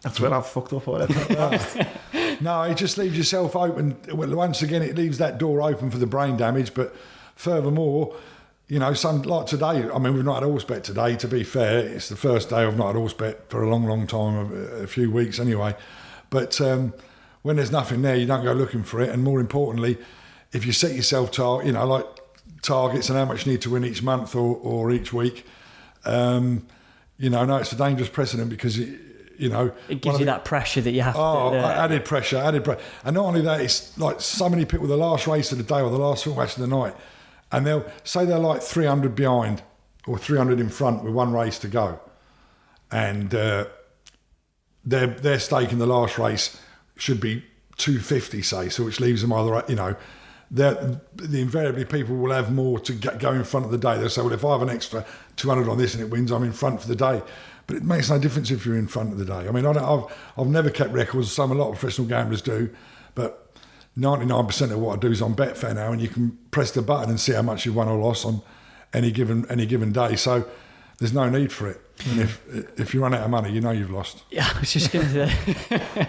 That's where I've fucked up on it.
No, it just leaves yourself open. Once again, it leaves that door open for the brain damage. But furthermore, some like today. I mean, we've not had a horse bet today. To be fair, it's the first day I've not had a horse bet for a long, long time, a few weeks anyway. But when there's nothing there, you don't go looking for it, and more importantly, if you set yourself targets and how much you need to win each month or each week, it's a dangerous precedent because it
gives you that pressure that you have to.
Added pressure, and not only that, it's like so many people. The last race of the day or the last football match of the night, and they'll say they're like 300 behind or 300 in front with one race to go, and their stake in the last race should be 250, say, so which leaves them either invariably people will have more to go in front of the day. They'll say, well, if I have an extra 200 on this and it wins, I'm in front for the day. But it makes no difference if you're in front of the day. I mean, I've never kept records. A lot of professional gamblers do, but 99% of what I do is on Betfair now, and you can press the button and see how much you won or lost on any given day. So there's no need for it. And if you run out of money, you know you've lost.
Yeah, I was just going to say.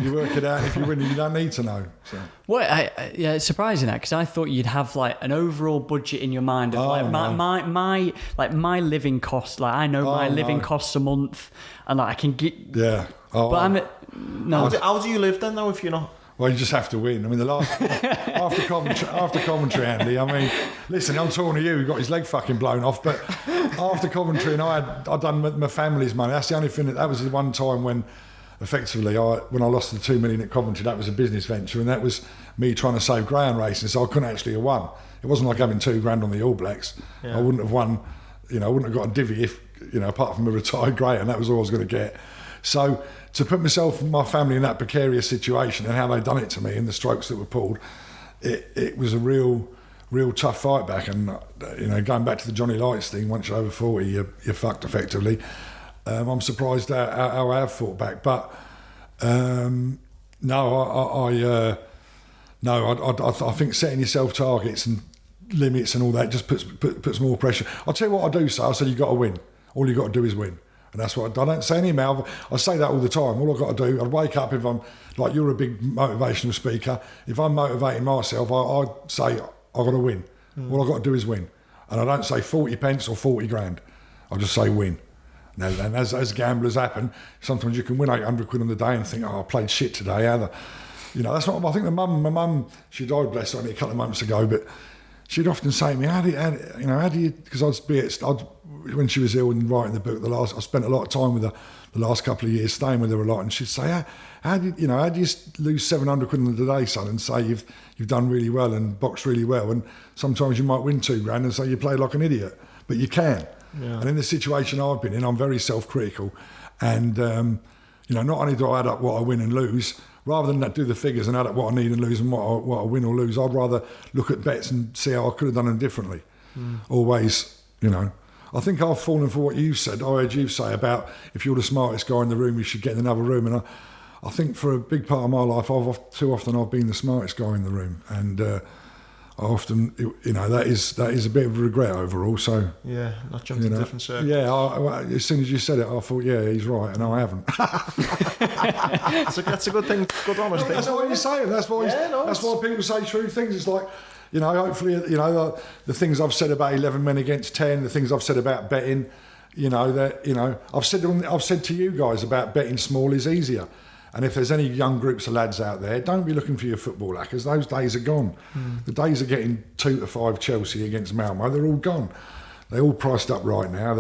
you work it out. If you win, you don't need to know. So.
Well, yeah, it's surprising that, because I thought you'd have like an overall budget in your mind of my living costs. Like I know my living costs a month, and like I can get.
Yeah. But
How do you live then, though, if you're not?
Well, you just have to win. I mean, the last after Coventry, Andy. I mean, listen, I'm talking to you. Who got his leg fucking blown off, but after Coventry, and I'd done my family's money. That's the only thing. That was the one time when, effectively, when I lost the $2 million at Coventry, that was a business venture, and that was me trying to save greyhound racing. So I couldn't actually have won. It wasn't like having $2,000 on the All Blacks. Yeah. I wouldn't have won. I wouldn't have got a divvy if, apart from a retired greyhound, that was all I was going to get. So to put myself and my family in that precarious situation and how they done it to me and the strokes that were pulled, it was a real tough fight back. And going back to the Johnny Lights thing, once you're over 40, you're fucked effectively. I'm surprised how I have fought back, but I think setting yourself targets and limits and all that just puts more pressure. I'll tell you what I do say. I said you got to win. All you got to do is win. And that's what I don't say anymore. I say that all the time. All I've got to do, I'd wake up if I'm, like you're a big motivational speaker, if I'm motivating myself, I say I've got to win. All I've got to do is win. And I don't say 40 pence or 40 grand. I just say win. Now, and as gamblers happen, sometimes you can win 800 quid on the day and think, I played shit today. That's what I think. My mum, she died, bless her, only a couple of months ago, but she'd often say to me, how do you, because when she was ill and writing the book, I spent a lot of time with her the last couple of years, staying with her a lot, and she'd say, how do you lose 700 quid on the day, son, and say you've done really well and boxed really well, and sometimes you might win $2,000 and say you played like an idiot, but you can. Yeah. And in the situation I've been in, I'm very self-critical, and not only do I add up what I win and lose, rather than do the figures and add up what I need and lose and what I win or lose, I'd rather look at bets and see how I could have done them differently. Always, I think I've fallen for what you said. I heard you say about if you're the smartest guy in the room, you should get in another room. And I think for a big part of my life, too often I've been the smartest guy in the room. And I often, that is a bit of a regret overall. So
yeah, not jumping to different circles.
Yeah, as soon as you said it, I thought, yeah, he's right, and I haven't.
That's a good thing, good honest thing.
That's what you're saying. That's why people say true things. It's like, hopefully, the things I've said about 11 men against 10, the things I've said about betting, I've said to you guys about betting small is easier. And if there's any young groups of lads out there, don't be looking for your football hackers. Those days are gone. The days of getting 2-5 Chelsea against Malmo, they're all gone. They're all priced up right now.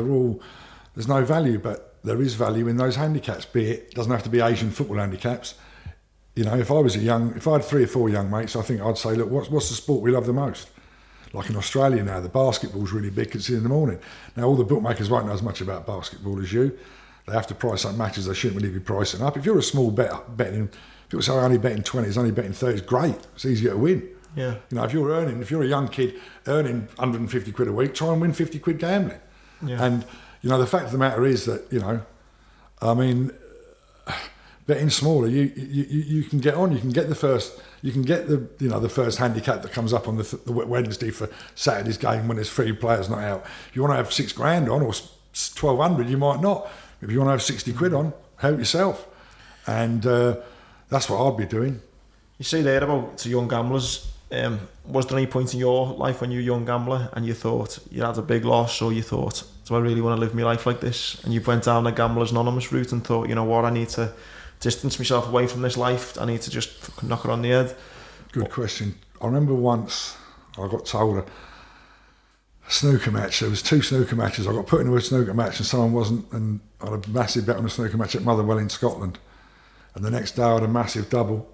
There's no value, but there is value in those handicaps. Be it doesn't have to be Asian football handicaps. If I had 3 or 4 young mates, I think I'd say, look, what's the sport we love the most? Like in Australia now, the basketball's really big because it's in the morning. Now, all the bookmakers won't know as much about basketball as you. They have to price up matches they shouldn't really be pricing up. If you're a small betting, people say only betting 20s, only betting 30s, great. It's easier to win.
Yeah.
If you're a young kid earning 150 quid a week, try and win 50 quid gambling. Yeah. And, the fact of the matter is that, betting smaller, you can get on. You can get the first handicap that comes up on the Wednesday for Saturday's game when there's 3 players not out. If you want to have $6,000 on or 1,200, you might not. If you want to have 60 quid on, help yourself. And that's what I'd be doing.
You say there about to young gamblers. Was there any point in your life when you were a young gambler and you thought you had a big loss, or you thought, do I really want to live my life like this? And you went down the Gamblers Anonymous route and thought, I need to distance myself away from this life. I need to just knock it on the head.
Good question. I remember once I got told a snooker match. There was 2 snooker matches. I got put into a snooker match and someone wasn't, and I had a massive bet on a snooker match at Motherwell in Scotland. And the next day I had a massive double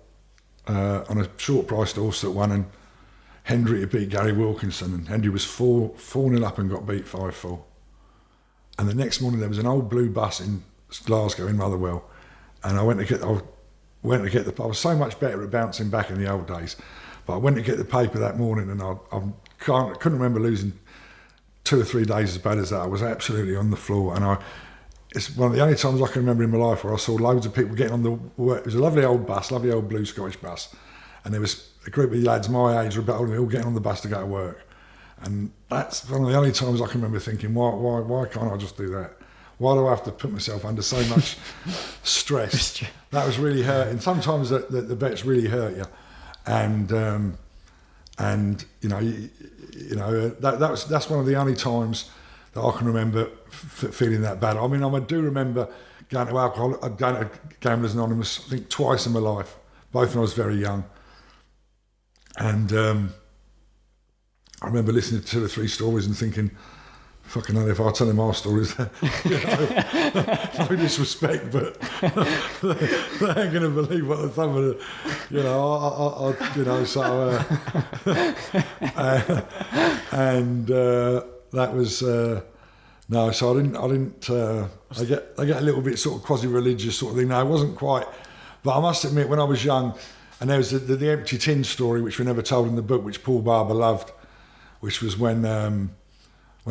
on a short priced horse that won, and Hendry beat Gary Wilkinson, and Hendry was 4-0 up and got beat 5-4. And the next morning there was an old blue bus in Glasgow in Motherwell, and I went to get I was so much better at bouncing back in the old days, but I went to get the paper that morning, and I couldn't remember losing 2 or 3 days as bad as that. I was absolutely on the floor, and it's one of the only times I can remember in my life where I saw loads of people getting on it was a lovely old bus, lovely old blue Scottish bus, and there was a group of lads my age, or about older, all getting on the bus to go to work. And that's one of the only times I can remember thinking, why can't I just do that? Why do I have to put myself under so much stress? That was really hurting. Sometimes the bets really hurt you, and that's one of the only times that I can remember feeling that bad. I mean, I do remember going to alcohol. I'd gone to Gamblers Anonymous, I think, twice in my life, both when I was very young, and I remember listening to 2 or 3 stories and thinking, fucking hell, if I tell them our stories, no disrespect, but they ain't going to believe what some of the, that was, no, so I get a little bit sort of quasi-religious sort of thing. No, it wasn't quite, but I must admit, when I was young, and there was the empty tin story, which we never told in the book, which Paul Barber loved, which was when I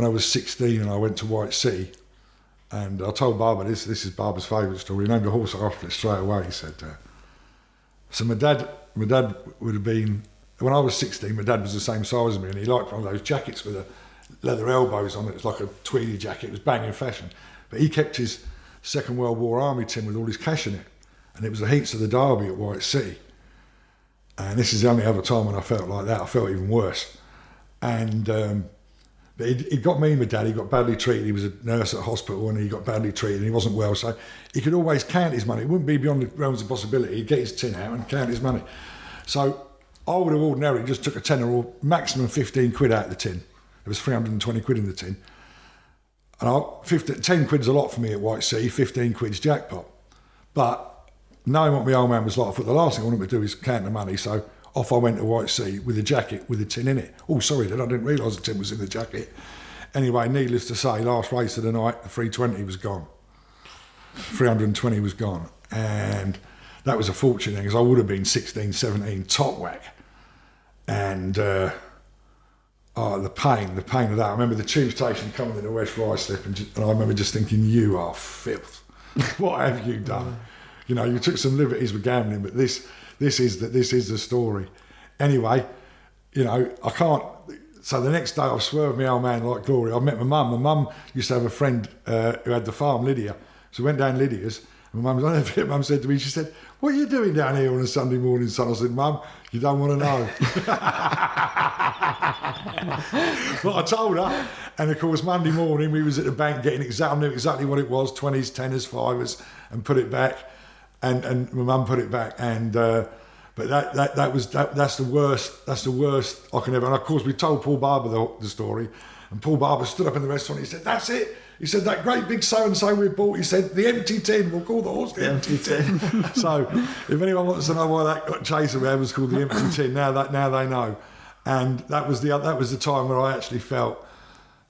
was 16 and I went to White City, and I told Barber, this is Barber's favourite story. He named the horse after it straight away. He said, so my dad would have been, when I was 16, my dad was the same size as me, and he liked one of those jackets with the leather elbows on it. It was like a tweedy jacket. It was banging fashion. But he kept his Second World War army tin with all his cash in it, and it was the heats of the Derby at White City. And this is the only other time when I felt like that. I felt even worse. And but he got me and my dad. He got badly treated. He was a nurse at a hospital, and he got badly treated, and he wasn't well. So he could always count his money. It wouldn't be beyond the realms of possibility. He'd get his tin out and count his money. So I would have ordinarily just took a tenner or maximum 15 quid out of the tin. There was 320 quid in the tin. And 10 quid's a lot for me at White City, 15 quid's jackpot. But knowing what my old man was like, I thought the last thing I wanted to do is count the money. So off I went to White City with a jacket with a tin in it. Oh, sorry, Dad, I didn't realise the tin was in the jacket. Anyway, needless to say, last race of the night, the 320 was gone. 320 was gone. And that was a fortune, because I would have been 16, 17, top whack. And the pain of that. I remember the tube station coming in the West Ruislip, and I remember just thinking, you are filth. What have you done? You took some liberties with gambling, but this is the story. Anyway, I can't. So the next day, I've swerved my old man like glory. I met my mum. My mum used to have a friend who had the farm, Lydia. So we went down Lydia's. And my mum said to me, she said, "What are you doing down here on a Sunday morning, son?" I said, "Mum, you don't want to know." But I told her. And of course, Monday morning, we was at the bank getting I knew exactly what it was, 20s, 10s, 5s, and put it back. And my mum put it back, and but that's the worst. That's the worst I can ever. And of course, we told Paul Barber the story, and Paul Barber stood up in the restaurant. He said, "That's it." He said, "That great big so and so we bought." He said, "The empty tin. We'll call the horse the empty tin." So, if anyone wants to know why that got chased around was called the empty tin, now they know. And that was the time where I actually felt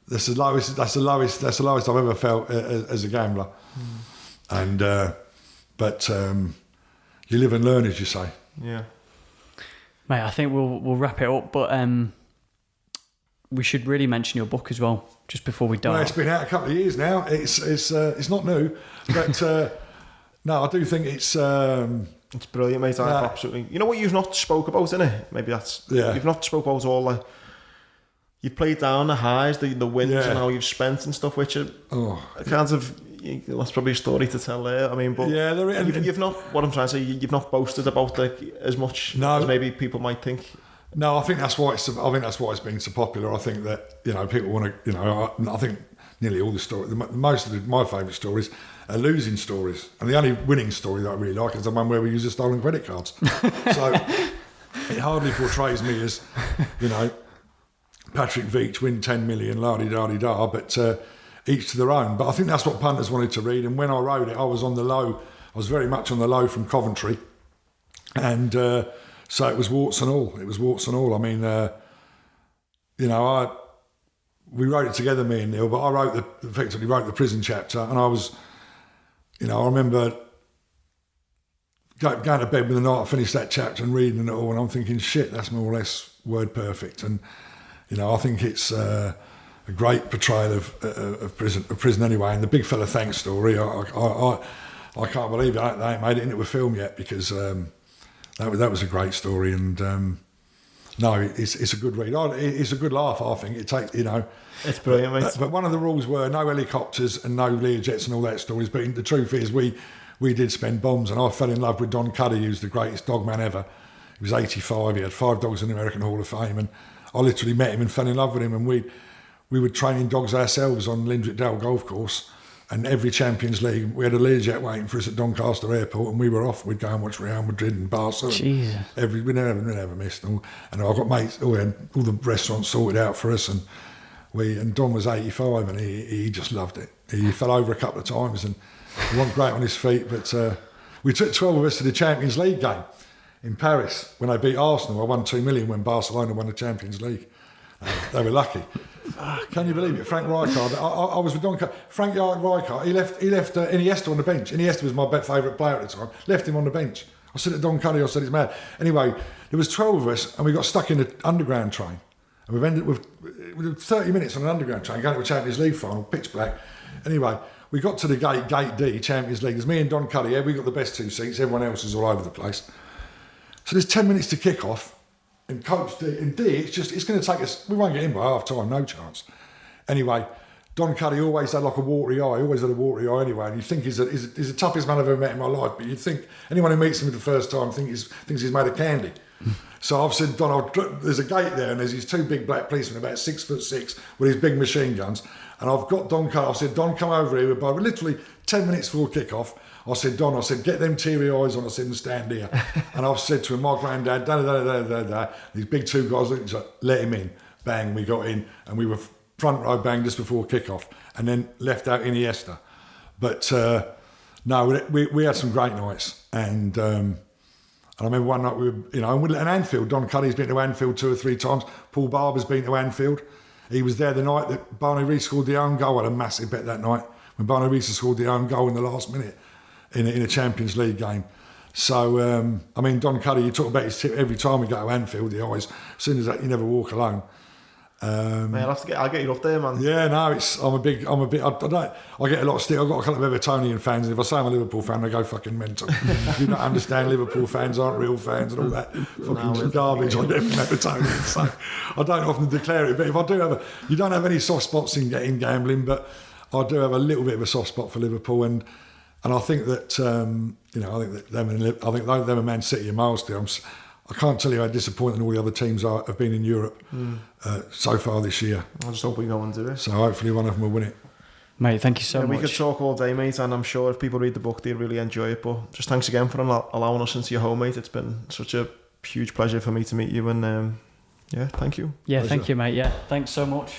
that's the lowest I've ever felt as a gambler. And. But you live and learn, as you say.
Yeah,
mate. I think we'll wrap it up, but we should really mention your book as well, just before we die.
Well, it's been out a couple of years now. It's not new, but no, I do think it's
brilliant, mate. Absolutely. You know what you've not spoke about, innit? Maybe that's you've not spoke about all the. You've played down the highs, the wins, and how you've spent and stuff, which are kind of. That's probably a story to tell there. I mean, but you've not. What I'm trying to say, you've not boasted about as much as maybe people might think.
No, I think that's why it's been so popular. I think that people want to. I think nearly all the stories, most of my favourite stories are losing stories, and the only winning story that I really like is the one where we use the stolen credit cards. So it hardly portrays me as Patrick Veach win 10 million, la-di-da-di-da, but. Each to their own, but I think that's what punters wanted to read. And when I wrote it, I was on the low. I was very much on the low from Coventry, and so it was warts and all. I mean, we wrote it together, me and Neil. But I effectively wrote the prison chapter, and I was, I remember going to bed with the night I finished that chapter and reading it all, and I'm thinking, shit, that's more or less word perfect. And I think it's. A great portrayal of prison anyway, and the big fella thanks story. I can't believe they ain't made it into a film yet, because that was a great story, and no, it's a good read. It's a good laugh. I think it takes, you know.
It's brilliant, mate.
But one of the rules were no helicopters and no Learjets and all that stories. But the truth is, we did spend bombs, and I fell in love with Don Cuddy, who's the greatest dogman ever. He was 85. He had 5 dogs in the American Hall of Fame, and I literally met him and fell in love with him. And we were training dogs ourselves on Lindrick Dale Golf Course. And every Champions League, we had a Learjet waiting for us at Doncaster Airport, and we were off. We'd go and watch Real Madrid and Barcelona.
Jesus.
We never missed. And I've got mates. We had all the restaurants sorted out for us, and Don was 85, and he just loved it. He fell over a couple of times, and he wasn't great on his feet. But we took 12 of us to the Champions League game in Paris when they beat Arsenal. I won 2 million when Barcelona won the Champions League. They were lucky. Can you believe it? Frank Rijkaard. I was with Don. Frank Rijkaard. He left Iniesta on the bench. Iniesta was my favourite player at the time. Left him on the bench. I said to Don Cuddy, I said it's mad. Anyway, there was 12 of us, and we got stuck in the underground train. And we've ended with 30 minutes on an underground train going to a Champions League final, pitch black. Anyway, we got to the gate D, Champions League. There's me and Don Cuddy. Yeah, we got the best 2 seats. Everyone else is all over the place. So there's 10 minutes to kick off. And Coach D, it's going to take us, we won't get in by half time, no chance. Anyway, Don Cuddy always had like a watery eye, anyway, and you think he's the toughest man I've ever met in my life, but you'd think anyone who meets him for the first time thinks he's made of candy. So I've said, Don, there's a gate there, and there's these 2 big black policemen, about 6'6", with these big machine guns, and I've got Don Cuddy, I said, Don, come over here, we're literally 10 minutes before kick-off. I said, Don, get them teary eyes on, I said, and stand here. And I've said to him, my granddad, these big 2 guys, let him in. Bang, we got in, and we were front row, bang, just before kick-off, and then left out Iniesta. But no, we had some great nights, and I remember one night we were, in Anfield, Don Cuddy's been to Anfield 2 or 3 times, Paul Barber's been to Anfield. He was there the night that Barney Reese scored the own goal. I had a massive bet that night, when Barney Reese scored the own goal in the last minute. In a Champions League game. So, Don Cuddy, you talk about his tip every time we go to Anfield, the eyes, as soon as that, you never walk alone.
Man, I'll get you up there, man.
Yeah, no, I get a lot of stick. I've got a couple of Evertonian fans, and if I say I'm a Liverpool fan, they go fucking mental. You don't understand, Liverpool fans aren't real fans and all that fucking garbage I get from Evertonians. So I don't often declare it, but if I do you don't have any soft spots in gambling, but I do have a little bit of a soft spot for Liverpool, and I think that them and Man City and Milestone. I can't tell you how disappointing all the other teams have been in Europe so far this year.
I just hope we go and do it.
So hopefully one of them will win it.
Mate, thank you so much.
We could talk all day, mate, and I'm sure if people read the book, they'll really enjoy it. But just thanks again for allowing us into your home, mate. It's been such a huge pleasure for me to meet you, and thank you.
Yeah, pleasure. Thank you, mate. Yeah, thanks so much.